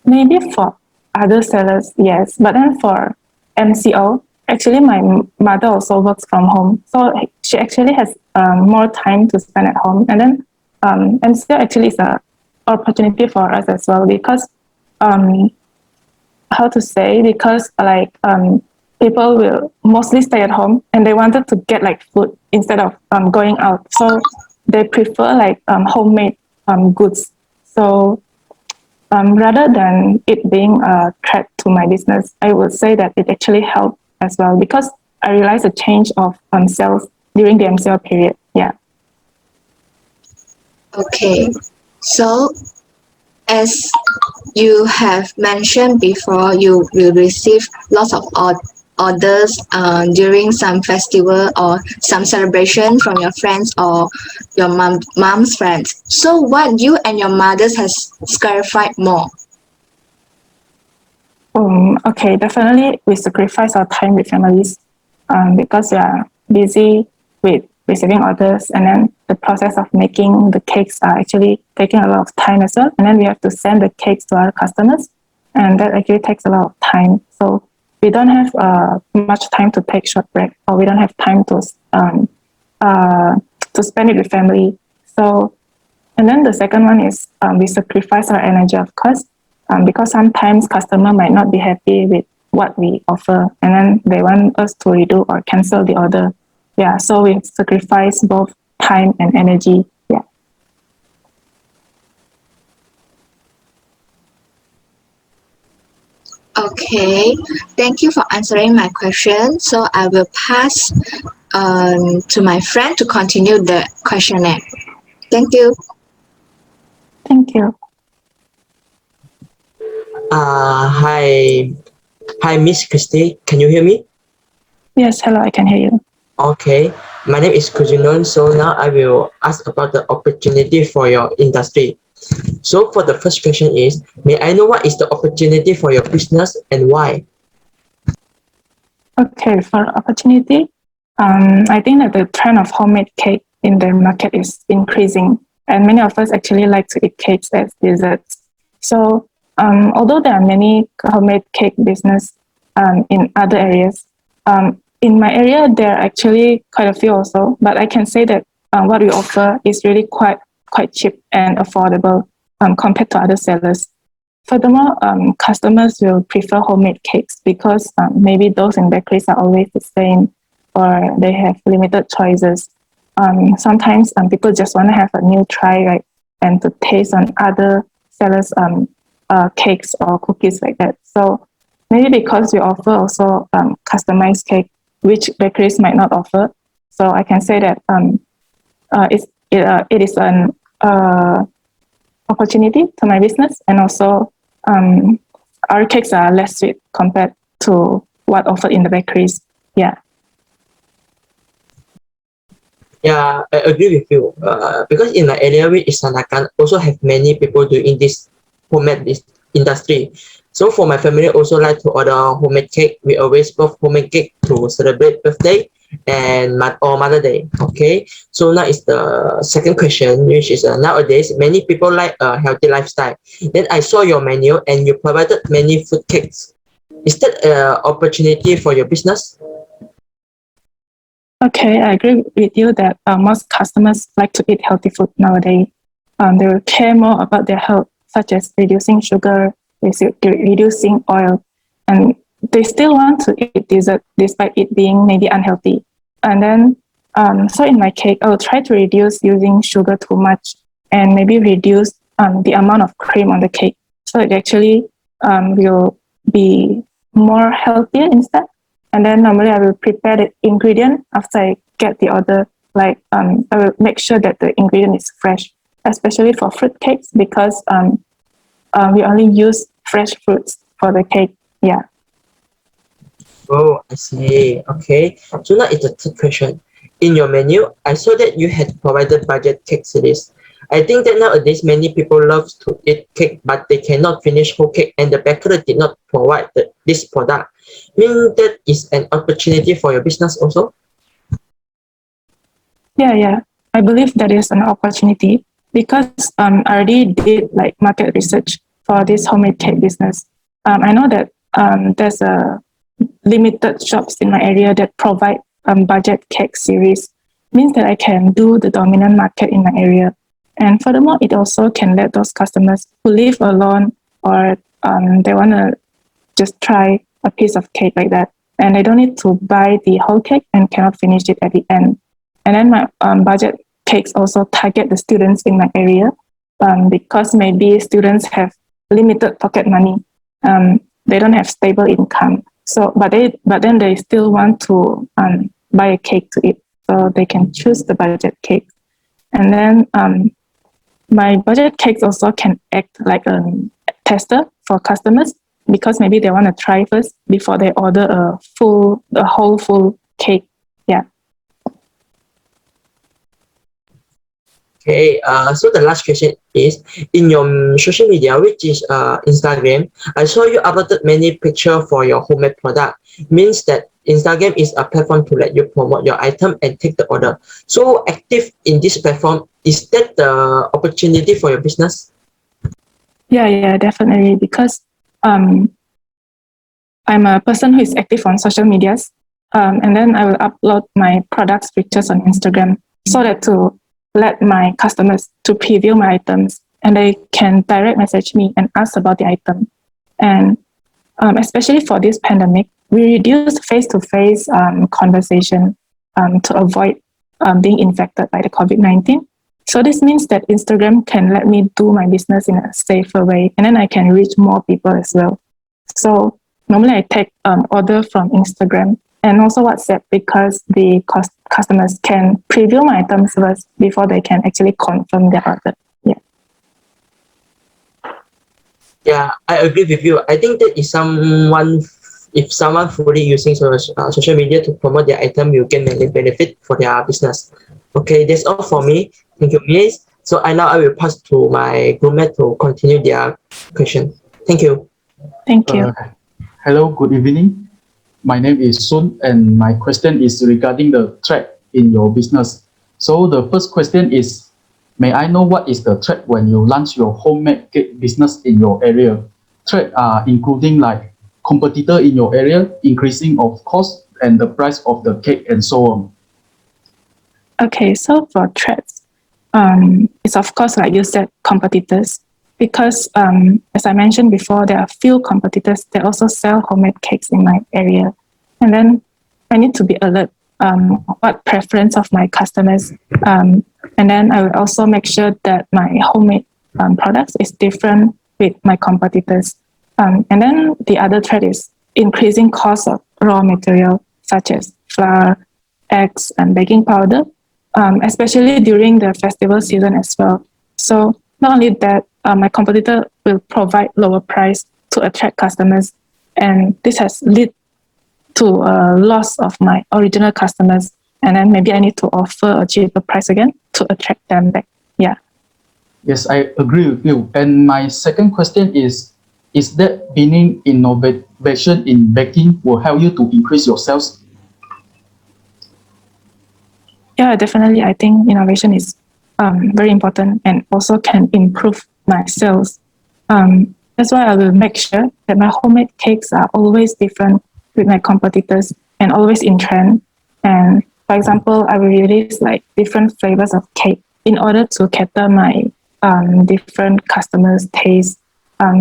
Maybe for other sellers, yes. But then for MCO, actually my mother also works from home. So she actually has more time to spend at home. And then MCO actually is an opportunity for us as well because, how to say, because like people will mostly stay at home and they wanted to get like food instead of going out. So they prefer like homemade goods. So rather than it being a threat to my business, I would say that it actually helped as well because I realized a change of sales during the MCO period. Yeah. Okay. So as you have mentioned before, you will receive lots of orders during some festival or some celebration from your friends or your mom's friends. So what you and your mothers has clarified more? Okay, definitely we sacrifice our time with families because we are busy with receiving orders, and then the process of making the cakes are actually taking a lot of time as well. And then we have to send the cakes to our customers, and that actually takes a lot of time. So we don't have much time to take short break, or we don't have time to spend it with family. So, and then the second one is we sacrifice our energy, of course, because sometimes customer might not be happy with what we offer, and then they want us to redo or cancel the order. Yeah, so we sacrifice both time and energy. Yeah. Okay, thank you for answering my question. So I will pass to my friend to continue the questionnaire. Thank you. Thank you. Hi, Miss Christy. Can you hear me? Yes, hello, I can hear you. Okay, my name is Kujinon. So now I will ask about the opportunity for your industry. So for the first question is, may I know what is the opportunity for your business and why? Okay, for opportunity, I think that the trend of homemade cake in the market is increasing, and many of us actually like to eat cakes as desserts. So although there are many homemade cake business in other areas, in my area there are actually quite a few also. But I can say that what we offer is really quite cheap and affordable compared to other sellers. Furthermore, customers will prefer homemade cakes because maybe those in bakeries are always the same, or they have limited choices. Sometimes people just want to have a new try, right, and to taste on other sellers' cakes or cookies like that. So maybe because we offer also customized cake, which bakeries might not offer. So I can say that it is an opportunity to my business, and also our cakes are less sweet compared to what offered in the bakeries. Yeah. Yeah, I agree with you. Because in my area, we Isanakan also have many people doing this homemade industry. So for my family, also like to order homemade cake. We always both homemade cake to celebrate birthday and Mother Day. Okay. So now is the second question, which is nowadays many people like a healthy lifestyle. Then I saw your menu and you provided many food cakes. Is that an opportunity for your business? Okay, I agree with you that most customers like to eat healthy food nowadays. They will care more about their health, such as reducing sugar, reducing oil, and they still want to eat dessert despite it being maybe unhealthy. And then, so in my cake, I will try to reduce using sugar too much and maybe reduce the amount of cream on the cake. So it actually will be more healthier instead. And then normally I will prepare the ingredient after I get the order. Like I will make sure that the ingredient is fresh, especially for fruit cakes because we only use fresh fruits for the cake. Yeah. Oh, I see. Okay. So now it's the third question. In your menu, I saw that you had provided budget cake series. I think that nowadays many people love to eat cake, but they cannot finish whole cake, and the baker did not provide this product. Mean that is an opportunity for your business also. Yeah. I believe that is an opportunity because I already did like market research for this homemade cake business. I know that there's a limited shops in my area that provide budget cake series. Means that I can do the dominant market in my area. And furthermore, it also can let those customers who live alone or they want to just try a piece of cake like that. And they don't need to buy the whole cake and cannot finish it at the end. And then my budget cakes also target the students in my area because maybe students have limited pocket money. They don't have stable income. So, but then they still want to buy a cake to eat. So they can choose the budget cake. And then my budget cakes also can act like a tester for customers because maybe they want to try first before they order a whole full cake. Yeah. Okay, so the last question is, in your social media, which is Instagram, I saw you uploaded many pictures for your homemade product. Means that Instagram is a platform to let you promote your item and take the order. So active in this platform, is that the opportunity for your business? Yeah, definitely. Because I'm a person who is active on social medias, and then I will upload my products pictures on Instagram so that to let my customers to preview my items and they can direct message me and ask about the item. And especially for this pandemic, we reduced face-to-face conversation to avoid being infected by the COVID-19. So this means that Instagram can let me do my business in a safer way, and then I can reach more people as well. So normally I take order from Instagram and also WhatsApp because the customers can preview my items first before they can actually confirm their order. Yeah. Yeah, I agree with you. I think that is if someone fully using social media to promote their item, you can many benefit for their business. Okay, that's all for me. Thank you, Miss. So I will pass to my groupmate to continue their question. Thank you. Thank you. Hello, good evening. My name is Sun, and my question is regarding the threat in your business. So the first question is, may I know what is the threat when you launch your homemade cake business in your area? Threat are including like competitor in your area, increasing of cost and the price of the cake and so on. Okay, so for threats, it's of course, like you said, competitors. Because as I mentioned before, there are few competitors that also sell homemade cakes in my area. And then I need to be alert what preference of my customers. And then I will also make sure that my homemade products is different with my competitors. And then the other threat is increasing cost of raw material such as flour, eggs, and baking powder, especially during the festival season as well. So not only that, my competitor will provide lower price to attract customers, and this has led to a loss of my original customers. And then maybe I need to offer a cheaper price again to attract them back. Yeah. Yes, I agree with you. And my second question is that being innovation in baking will help you to increase your sales? Yeah, definitely. I think innovation is very important and also can improve my sales. That's why I will make sure that my homemade cakes are always different with my competitors and always in trend. And for example, I will release like different flavors of cake in order to cater my different customers' taste.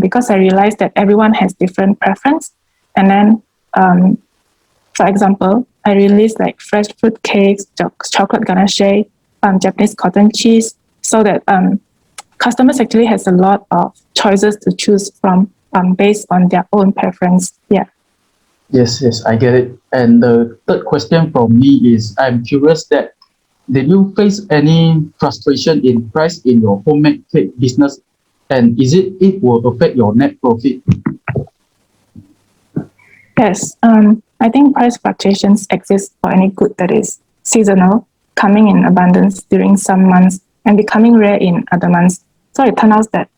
Because I realized that everyone has different preference. And then, for example, I release like fresh fruit cakes, chocolate ganache, Japanese cotton cheese, so that customers actually has a lot of choices to choose from based on their own preference. Yeah. Yes, I get it. And the third question from me is, I'm curious that did you face any frustration in price in your homemade cake business? And is it will affect your net profit? Yes, I think price fluctuations exist for any good that is seasonal, coming in abundance during some months and becoming rare in other months. So it turns out that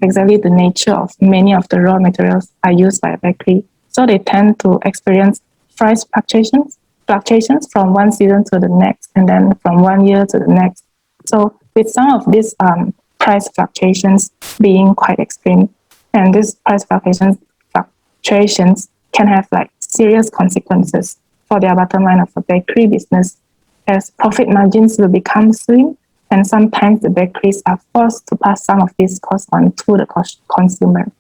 exactly the nature of many of the raw materials are used by a bakery. So they tend to experience price fluctuations from one season to the next, and then from one year to the next. So with some of these price fluctuations being quite extreme, and these price fluctuations can have like serious consequences for their bottom line of a bakery business, as profit margins will become slim, and sometimes the bakeries are forced to pass some of these costs on to the consumer.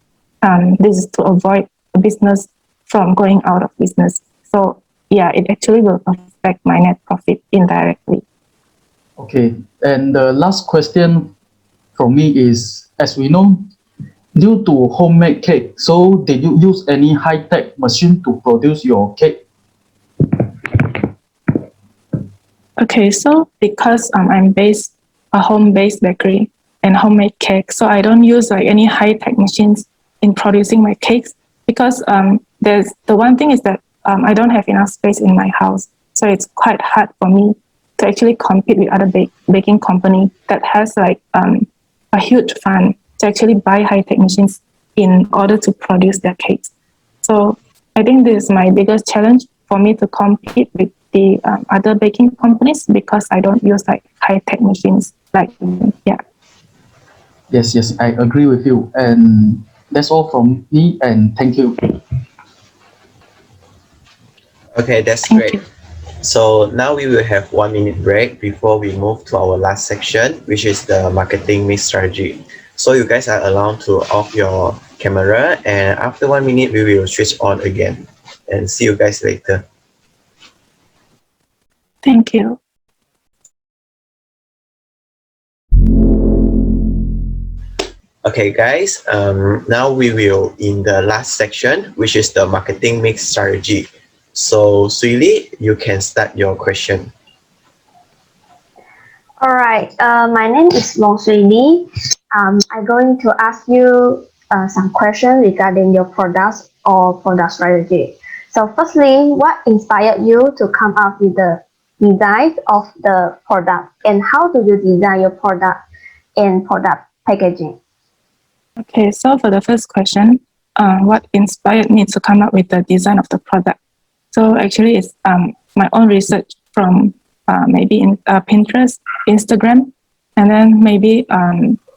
This is to avoid the business from going out of business. So yeah, it actually will affect my net profit indirectly. Okay, and the last question from me is, as we know, due to homemade cake, so did you use any high-tech machine to produce your cake? Okay, so because I'm based a home-based bakery and homemade cake, so I don't use like any high-tech machines in producing my cakes, because there's the one thing is that I don't have enough space in my house, so it's quite hard for me to actually compete with other baking company that has like a huge fund to actually buy high-tech machines in order to produce their cakes. So I think this is my biggest challenge for me to compete with the other baking companies, because I don't use like high-tech machines like, yeah. Yes, I agree with you. And that's all from me, and thank you. Okay, that's great. So now we will have 1 minute break before we move to our last section, which is the marketing mix strategy. So you guys are allowed to off your camera, and after 1 minute, we will switch on again. And see you guys later. Thank you. Okay, guys, now we will in the last section, which is the marketing mix strategy. So Suili, you can start your question. All right. My name is Wong Suili. I'm going to ask you some questions regarding your products or product strategy. So firstly, what inspired you to come up with the design of the product, and how do you design your product and product packaging? Okay, so for the first question, what inspired me to come up with the design of the product? So actually it's my own research from maybe in Pinterest, Instagram, and then maybe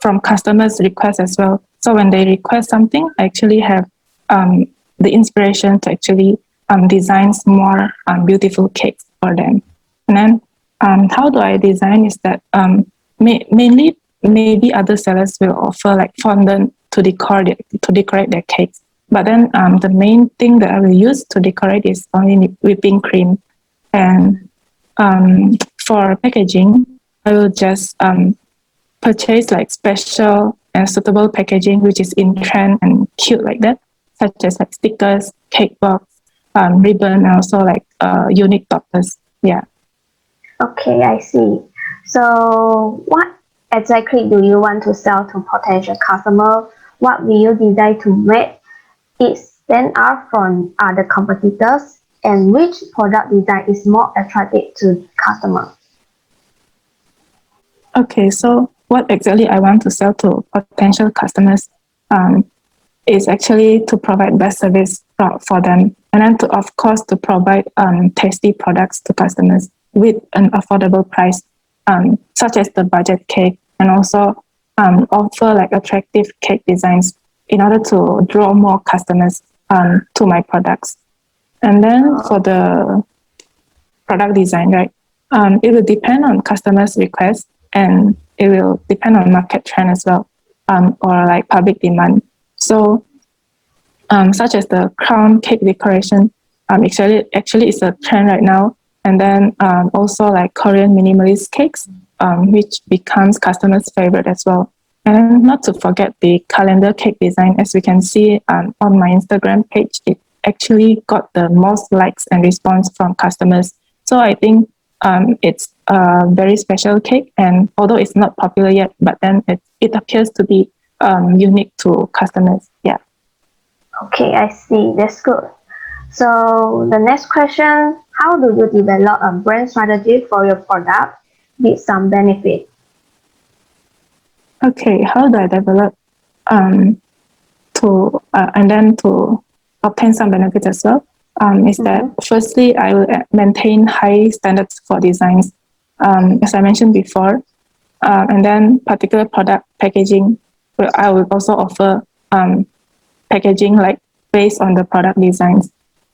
from customers' requests as well. So when they request something, I actually have the inspiration to actually design more beautiful cakes for them. And then how do I design is that mainly maybe other sellers will offer like fondant to decorate their cakes. But then the main thing that I will use to decorate is only whipping cream. And for packaging, I will just purchase like special and suitable packaging, which is in trend and cute like that, such as like stickers, cake box, ribbon, and also like unique toppers. Yeah. Okay, I see. So what exactly do you want to sell to potential customer? What will you design to make it stand out from other competitors? And which product design is more attractive to customer? Okay, so what exactly I want to sell to potential customers is actually to provide best service for them, and then to, of course, to provide tasty products to customers with an affordable price, such as the budget cake, and also offer like attractive cake designs in order to draw more customers to my products. And then for the product design, right, it will depend on customers' requests, and it will depend on market trend as well, or like public demand. So such as the crown cake decoration, actually it's a trend right now. And then also like Korean minimalist cakes, which becomes customers' favorite as well. And not to forget the calendar cake design, as we can see on my Instagram page, it actually got the most likes and response from customers. So I think it's a very special cake, and although it's not popular yet, but then it appears to be unique to customers. Yeah. Okay, I see. That's good. So the next question, how do you develop a brand strategy for your product with some benefit? Okay, how do I develop to and then to obtain some benefits as well? Is that firstly, I will maintain high standards for designs, as I mentioned before, and then particular product packaging. I will also offer packaging like based on the product designs.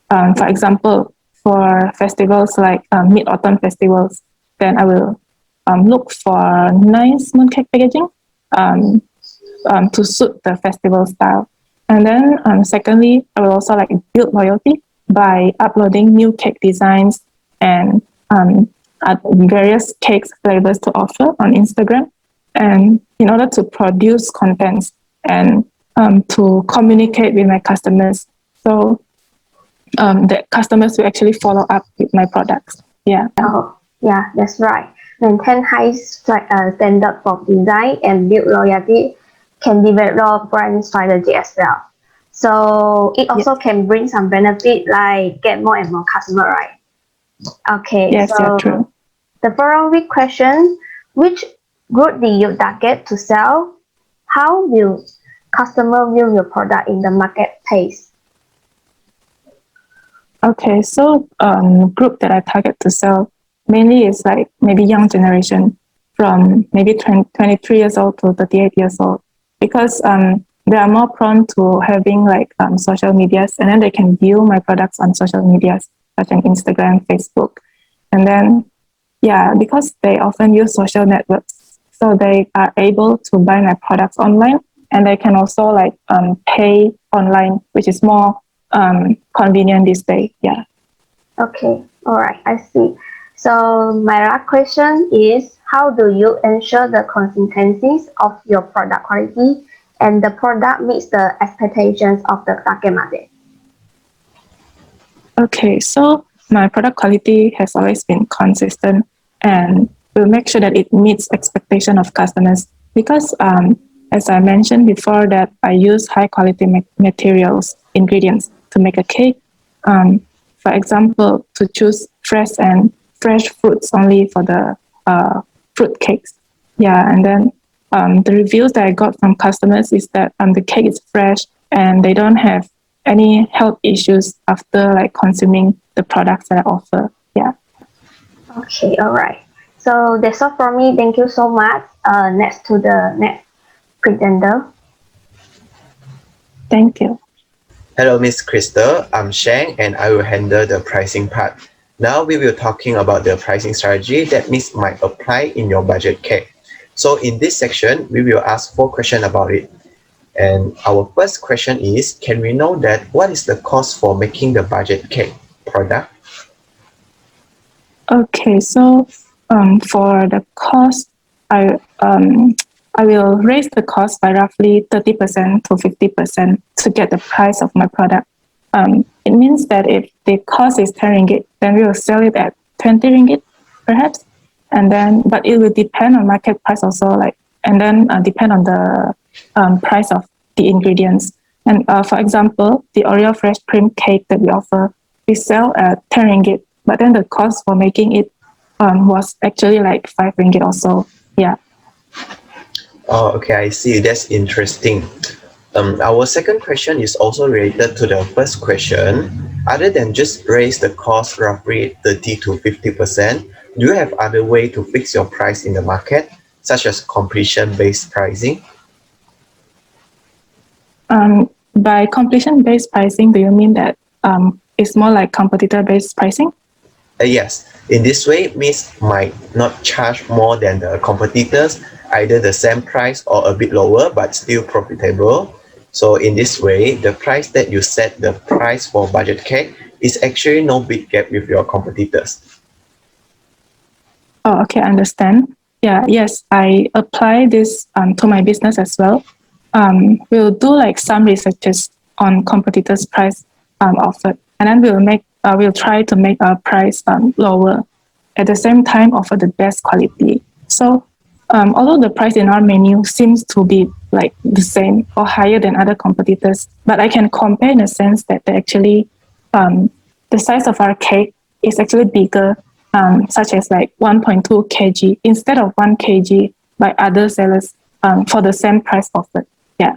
For example, for festivals like Mid-Autumn festivals, then I will look for nice mooncake packaging to suit the festival style. And then secondly, I will also like build loyalty by uploading new cake designs and various cakes flavors to offer on Instagram. And in order to produce contents and to communicate with my customers, so that customers will actually follow up with my products. Yeah. Oh, yeah, that's right. Maintain high standard for design and build loyalty can develop brand strategy as well. So it also can bring some benefit like get more and more customer, right? Okay, Yes, so yeah, true. the following question, which group do you target to sell? How will customer view your product in the marketplace? Okay, so group that I target to sell mainly is like maybe young generation from maybe 23 years old to 38 years old, because they are more prone to having like social medias, and then they can view my products on social medias such as Instagram, Facebook. And then, yeah, because they often use social networks, so they are able to buy my products online, and they can also like pay online, which is more convenient this day. Yeah. Okay, all right, I see. So my last question is, how do you ensure the consistency of your product quality and the product meets the expectations of the target market? Okay, so my product quality has always been consistent, and will make sure that it meets expectation of customers, because as I mentioned before, that I use high quality materials, ingredients to make a cake. For example, to choose fresh fruits only for the fruit cakes. Yeah, and then the reviews that I got from customers is that the cake is fresh and they don't have any health issues after like consuming the products that I offer. Yeah. Okay, all right. So that's all for me. Thank you so much. Next to the next presenter. Thank you. Hello, Miss Crystal. I'm Sheng, and I will handle the pricing part. Now we will talking about the pricing strategy that Miss might apply in your budget cake. So in this section, we will ask 4 questions about it. And our first question is, can we know that what is the cost for making the budget cake product? Okay, so for the cost, I will raise the cost by roughly 30% to 50% to get the price of my product. It means that if the cost is 10 ringgit, then we will sell it at 20 ringgit, perhaps. And then, but it will depend on market price also, like, and then depend on the price of the ingredients. And for example, the Oreo fresh cream cake that we offer, we sell at 10 ringgit, but then the cost for making it was actually like 5 ringgit or so. Yeah. Oh, okay, I see. That's interesting. Our second question is also related to the first question. Other than just raise the cost roughly 30 to 50%, do you have other way to fix your price in the market, such as completion-based pricing? By completion-based pricing, do you mean that it's more like competitor-based pricing? Yes. In this way, Miss might not charge more than the competitors, either the same price or a bit lower, but still profitable. So in this way, the price that you set the price for budget cake is actually no big gap with your competitors. Oh, okay, I understand. Yeah, yes, I apply this to my business as well. We'll do like some researches on competitors' price, offered, and then we'll try to make our price lower. At the same time, offer the best quality. So although the price in our menu seems to be like the same or higher than other competitors, but I can compare in a sense that actually the size of our cake is actually bigger, such as like 1.2 kg instead of 1 kg by other sellers for the same price offered. Yeah.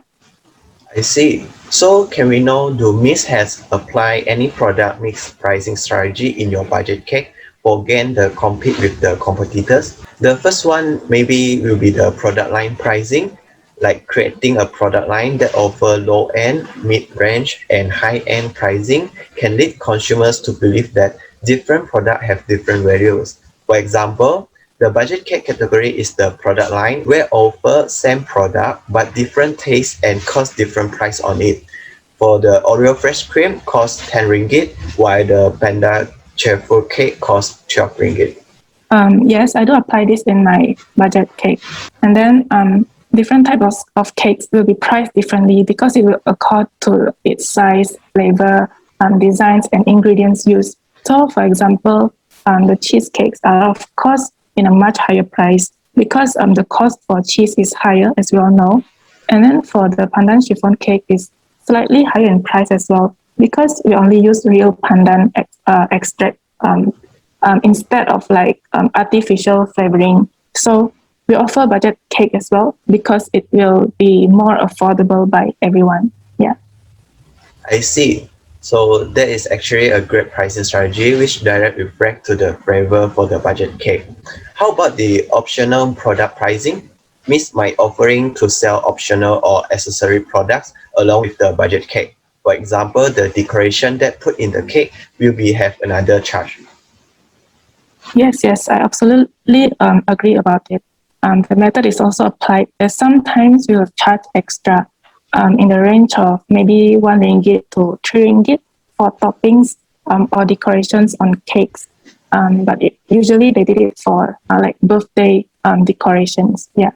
I see. So can we know, do Miss has applied any product mix pricing strategy in your budget cake for again the compete with the competitors? The first one maybe will be the product line pricing, like creating a product line that offer low end, mid range, and high end pricing can lead consumers to believe that different products have different values. For example, the budget cake category is the product line where offer same product but different taste and cost different price on it. For the Oreo fresh cream costs 10 ringgit, while the Panda cheerful cake costs 12 ringgit. Yes, I do apply this in my budget cake. And then different types of cakes will be priced differently because it will accord to its size, flavor, designs, and ingredients used. So, for example, the cheesecakes are of course in a much higher price because the cost for cheese is higher, as we all know. And then for the pandan chiffon cake is slightly higher in price as well because we only use real pandan extract instead of like artificial flavoring. So we offer budget cake as well because it will be more affordable by everyone. Yeah. I see. So that is actually a great pricing strategy which directly reflect to the flavor for the budget cake. How about the optional product pricing? Miss might offering to sell optional or accessory products along with the budget cake. For example, the decoration that put in the cake will be have another charge. Yes, I absolutely agree about it. The method is also applied as sometimes we will charge extra in the range of maybe 1 ringgit to 3 ringgit for toppings or decorations on cakes. But usually they did it for like birthday decorations. Yeah.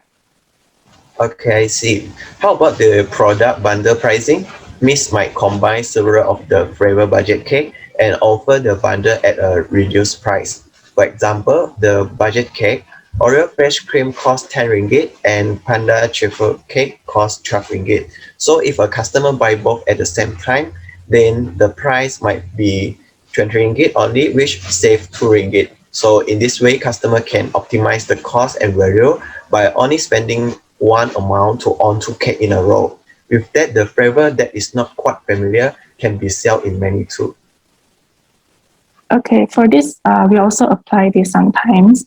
Okay, I see. How about the product bundle pricing? Miss might combine several of the flavor budget cake and offer the bundle at a reduced price. For example, the budget cake, Oreo fresh cream costs 10 ringgit and Panda cheerful cake costs 12 ringgit. So if a customer buy both at the same time, then the price might be 20 ringgit only, which save 2 ringgit. So in this way, customer can optimize the cost and value by only spending one amount to own 2 cake in a row. With that, the flavor that is not quite familiar can be sold in many too. Okay, for this, we also apply this sometimes,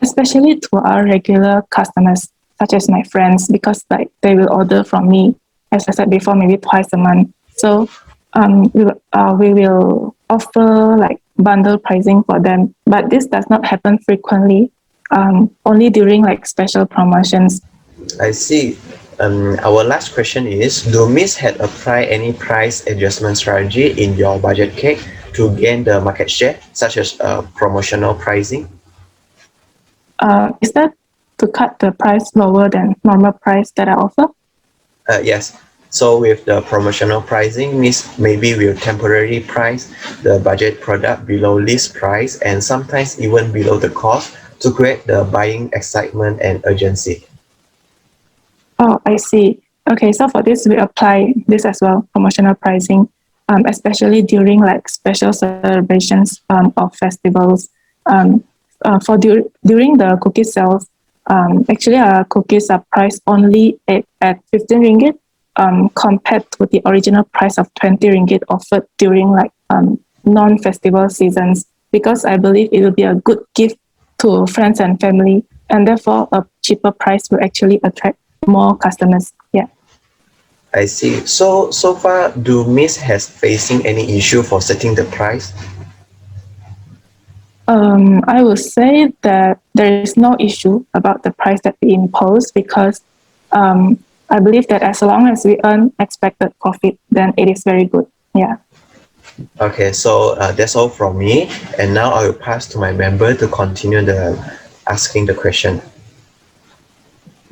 especially to our regular customers, such as my friends, because like they will order from me, as I said before, maybe twice a month. So we will offer like bundle pricing for them, but this does not happen frequently, only during like special promotions. I see. Our last question is, do Miss had applied any price adjustment strategy in your budget cake to gain the market share, such as promotional pricing? Is that to cut the price lower than normal price that I offer? Yes. So with the promotional pricing, Miss maybe will temporarily price the budget product below list price and sometimes even below the cost to create the buying excitement and urgency. Oh, I see. Okay, so for this, we apply this as well, promotional pricing, especially during like special celebrations or festivals. During the cookie sales, actually our cookies are priced only at 15 ringgit compared to the original price of 20 ringgit offered during like non-festival seasons, because I believe it will be a good gift to friends and family, and therefore a cheaper price will actually attract more customers. Yeah. I see. So far, do Miss has facing any issue for setting the price? I would say that there is no issue about the price that we impose because I believe that as long as we earn expected profit, then it is very good. Yeah. Okay, so that's all from me. And now I will pass to my member to continue asking the question.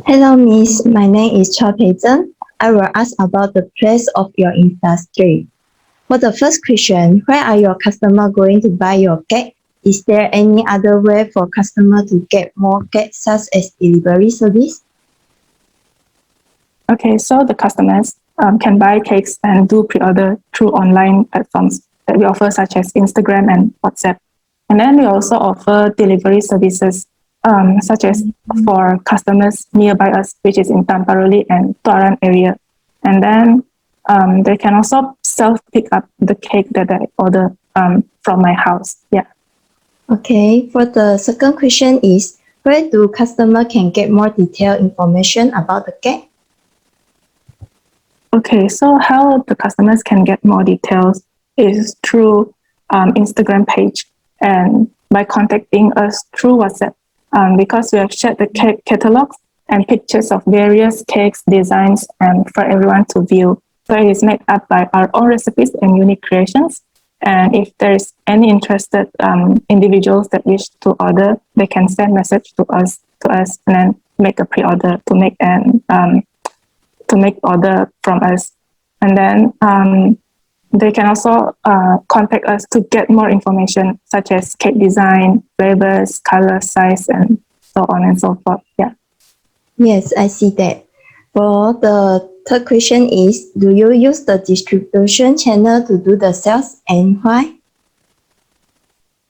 Hello, Miss. My name is ZHEN. I will ask about the place of your industry. For the first question, where are your customer going to buy your cake? Is there any other way for customer to get more cake such as delivery service? Okay, so the customers can buy cakes and do pre-order through online platforms that we offer, such as Instagram and WhatsApp. And then we also offer delivery services, such as for customers nearby us, which is in Tamparoli and Tuaran area. And then they can also self-pick up the cake that I order from my house. Yeah. Okay, for the second question is, where do customer can get more detailed information about the cake? Okay, so how the customers can get more details is through Instagram page and by contacting us through WhatsApp, because we have shared the cake catalogs and pictures of various cakes designs and for everyone to view. So it is made up by our own recipes and unique creations. And if there is any interested individuals that wish to order, they can send message to us and then make a pre-order to make order from us. And then they can also contact us to get more information such as cake design, flavors, color, size, and so on and so forth. Yeah. Yes, I see that. For the third question is, do you use the distribution channel to do the sales and why?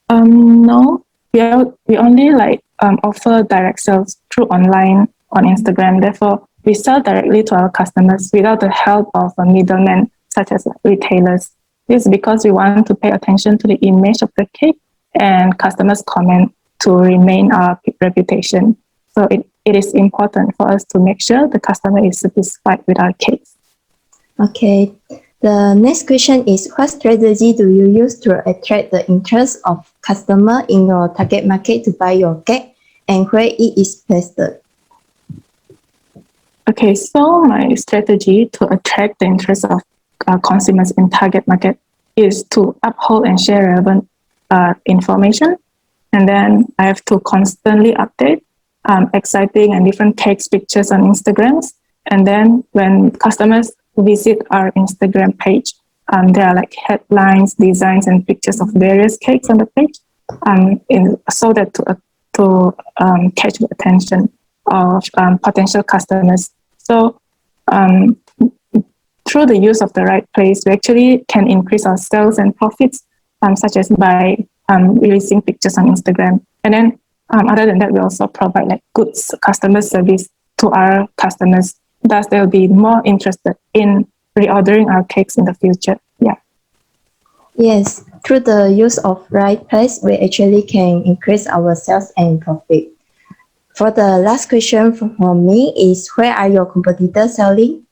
No, we only offer direct sales through online on Instagram. Therefore, we sell directly to our customers without the help of a middleman such as retailers. This is because we want to pay attention to the image of the cake and customers' comment to remain our reputation. So it is important for us to make sure the customer is satisfied with our cakes. Okay, the next question is, what strategy do you use to attract the interest of customer in your target market to buy your cake and where it is placed? Okay, so my strategy to attract the interest of consumers in target market is to uphold and share relevant information. And then I have to constantly update exciting and different cakes pictures on Instagrams. And then when customers visit our Instagram page, there are like headlines, designs, and pictures of various cakes on the page, so that to catch the attention of potential customers. So through the use of the right place, we actually can increase our sales and profits, such as by releasing pictures on Instagram. And then other than that, we also provide like good customer service to our customers. Thus, they'll be more interested in reordering our cakes in the future. Yeah. Yes, through the use of right place, we actually can increase our sales and profit. For the last question from me is, where are your competitors selling?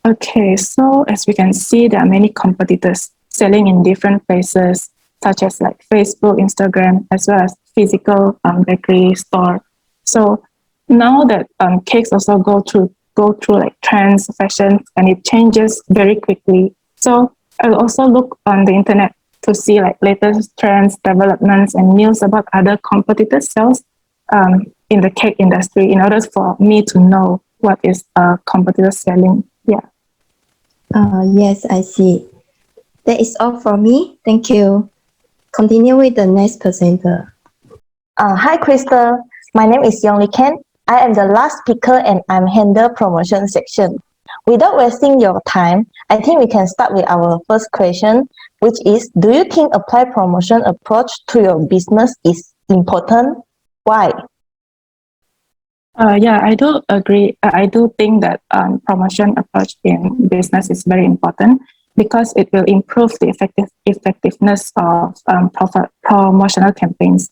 Okay, so as we can see, there are many competitors selling in different places, such as like Facebook, Instagram, as well as physical bakery store. So now that cakes also go through like trends, fashion, and it changes very quickly. So I'll also look on the internet to see like latest trends, developments, and news about other competitors' sales in the cake industry in order for me to know what is a competitor selling. Yeah. Yes, I see. That is all for me. Thank you. Continue with the next presenter. Hi, Crystal. My name is Ken. I am the last speaker and I'm handle promotion section. Without wasting your time, I think we can start with our first question, which is, do you think apply promotion approach to your business is important? Why? Yeah, I do agree. I do think that promotion approach in business is very important because it will improve the effectiveness of promotional campaigns.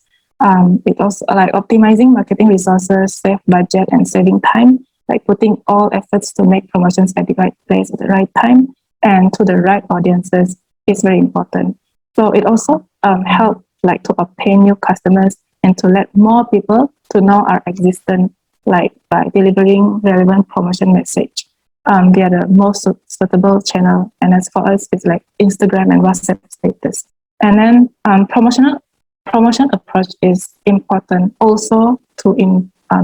It also like optimizing marketing resources, save budget, and saving time, like putting all efforts to make promotions at the right place at the right time and to the right audiences is very important. So it also helps like to obtain new customers and to let more people to know our existence, like by delivering relevant promotion message. They are the most suitable channel, and as for us, it's like Instagram and WhatsApp status. And then promotion approach is important also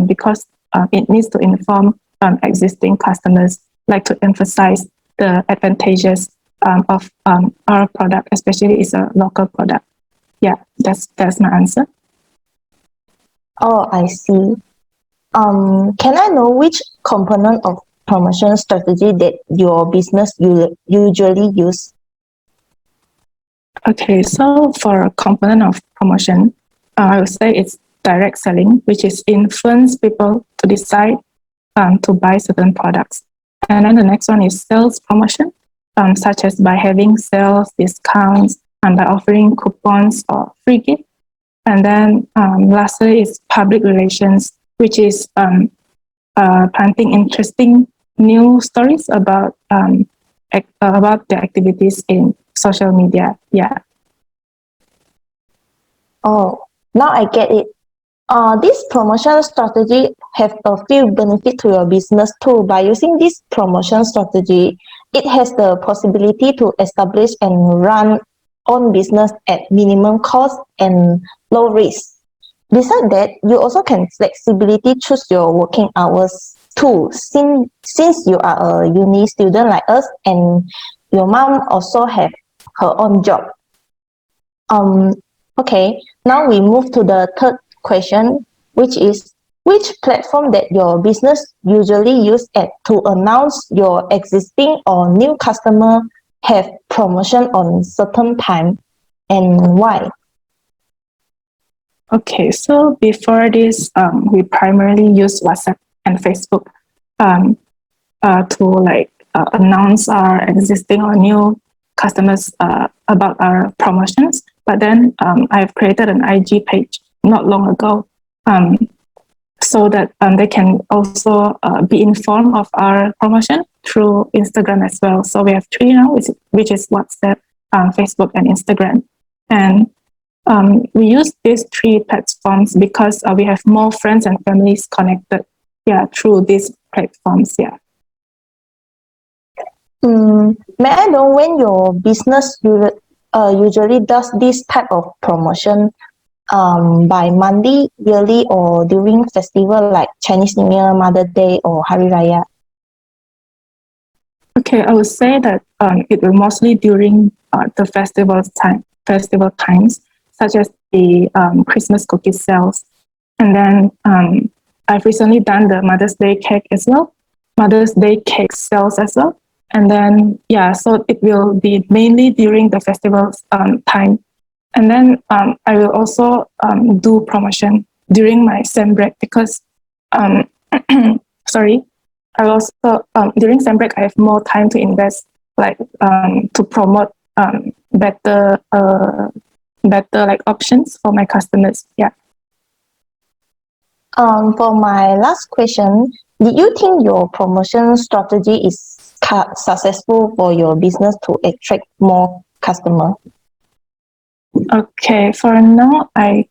because it needs to inform existing customers, like to emphasize the advantages of our product, especially it's a local product. Yeah, that's my answer. Oh, I see. Can I know which component of promotion strategy that your business usually use? Okay, so for a component of promotion, I would say it's direct selling, which is influence people to decide to buy certain products. And then the next one is sales promotion, such as by having sales discounts and by offering coupons or free gifts. And then lastly is public relations, which is planting interesting new stories about the activities in social media. Yeah. Oh, now I get it. This promotion strategy have a few benefits to your business too. By using this promotion strategy, it has the possibility to establish and run own business at minimum cost and low risk. Besides that, you also can flexibility choose your working hours too. Since you are a uni student like us and your mom also have her own job. Okay, now we move to the third question, which is which platform that your business usually use to announce your existing or new customer have promotion on certain time and why? Okay, so before this, we primarily use WhatsApp and Facebook to announce our existing or new customers about our promotions. But then I've created an IG page not long ago so that they can also be informed of our promotion through Instagram as well. So we have three now, which is WhatsApp, Facebook, and Instagram. And we use these three platforms because we have more friends and families connected, through these platforms, May I know when your business usually does this type of promotion by monthly, yearly, or during festival like Chinese New Year, Mother's Day, or Hari Raya? Okay, I would say that it will mostly during the festival times, such as the Christmas cookie sales. And then I've recently done the Mother's Day cake as well, Mother's Day cake sales as well. And then, so it will be mainly during the festival time. And then I will also do promotion during my sem break because, sorry, I also, during sem break, I have more time to invest, to promote better options for my customers. Yeah. For my last question, did you think your promotion strategy is successful for your business to attract more customers? Okay, for now, I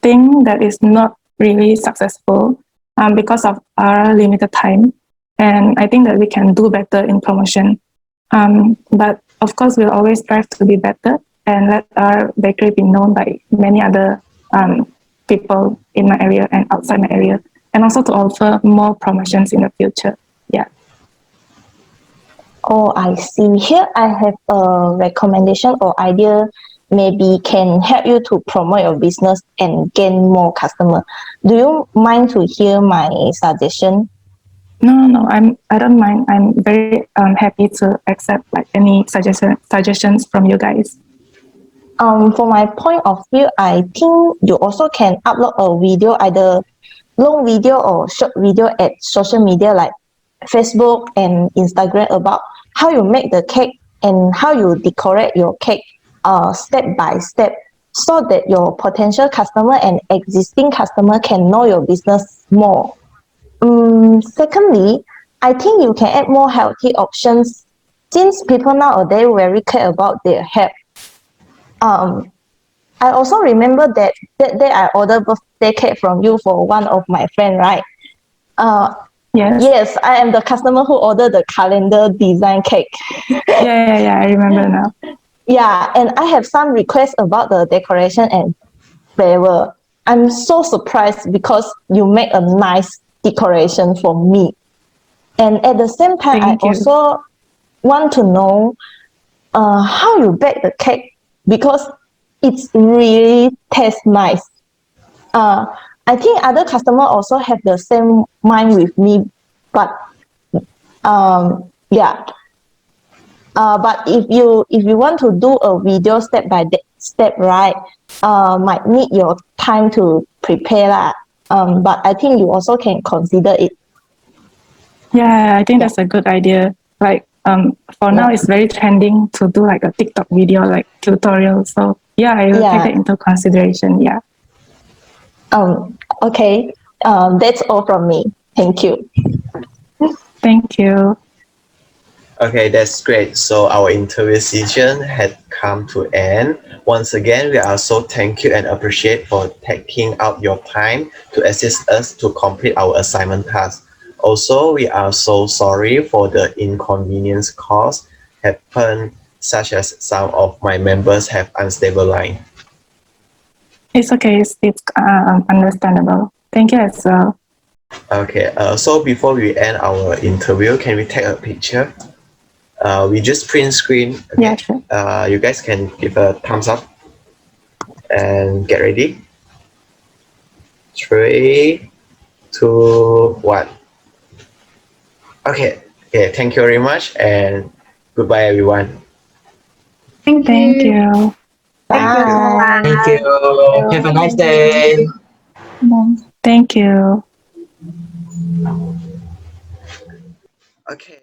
think that is not really successful because of our limited time. And I think that we can do better in promotion. But of course, we'll always strive to be better and let our bakery be known by many other people in my area and outside my area, and also to offer more promotions in the future. Yeah. Oh, I see. Here I have a recommendation or idea maybe can help you to promote your business and gain more customer. Do you mind to hear my suggestion? No, I don't mind. I'm very happy to accept any suggestions from you guys. For my point of view, I think you also can upload a video, either long video or short video at social media like Facebook and Instagram about how you make the cake and how you decorate your cake step by step so that your potential customer and existing customer can know your business more. Secondly, I think you can add more healthy options since people nowadays very care about their health. I also remember that day I ordered birthday cake from you for one of my friend, right? Yes, I am the customer who ordered the calendar design cake. Yeah, I remember now. Yeah, and I have some requests about the decoration and flavor. I'm so surprised because you make a nice decoration for me. And at the same time, want to know how you bake the cake because it's really taste nice. I think other customer also have the same mind with me, but yeah. But if you want to do a video step by step, right? Might need your time to prepare lah. But I think you also can consider it. Yeah, I think that's a good idea. Like, for now, it's very trending to do like a TikTok video, like tutorial. So yeah, I will take it into consideration. Yeah. Okay. That's all from me. Thank you. Thank you. Okay, that's great. So our interview session had come to end. Once again, we are so thank you and appreciate for taking out your time to assist us to complete our assignment task. Also, we are so sorry for the inconvenience caused happen, such as some of my members have unstable line. It's okay. It's understandable. Thank you as well. Okay, so before we end our interview, can we take a picture? We just print screen. Okay. Yeah, sure. You guys can give a thumbs up and get ready. 3, 2, 1. Okay. Okay. Thank you very much and goodbye, everyone. Thank you. Bye. Thank you. Have a nice day. Thank you. Okay.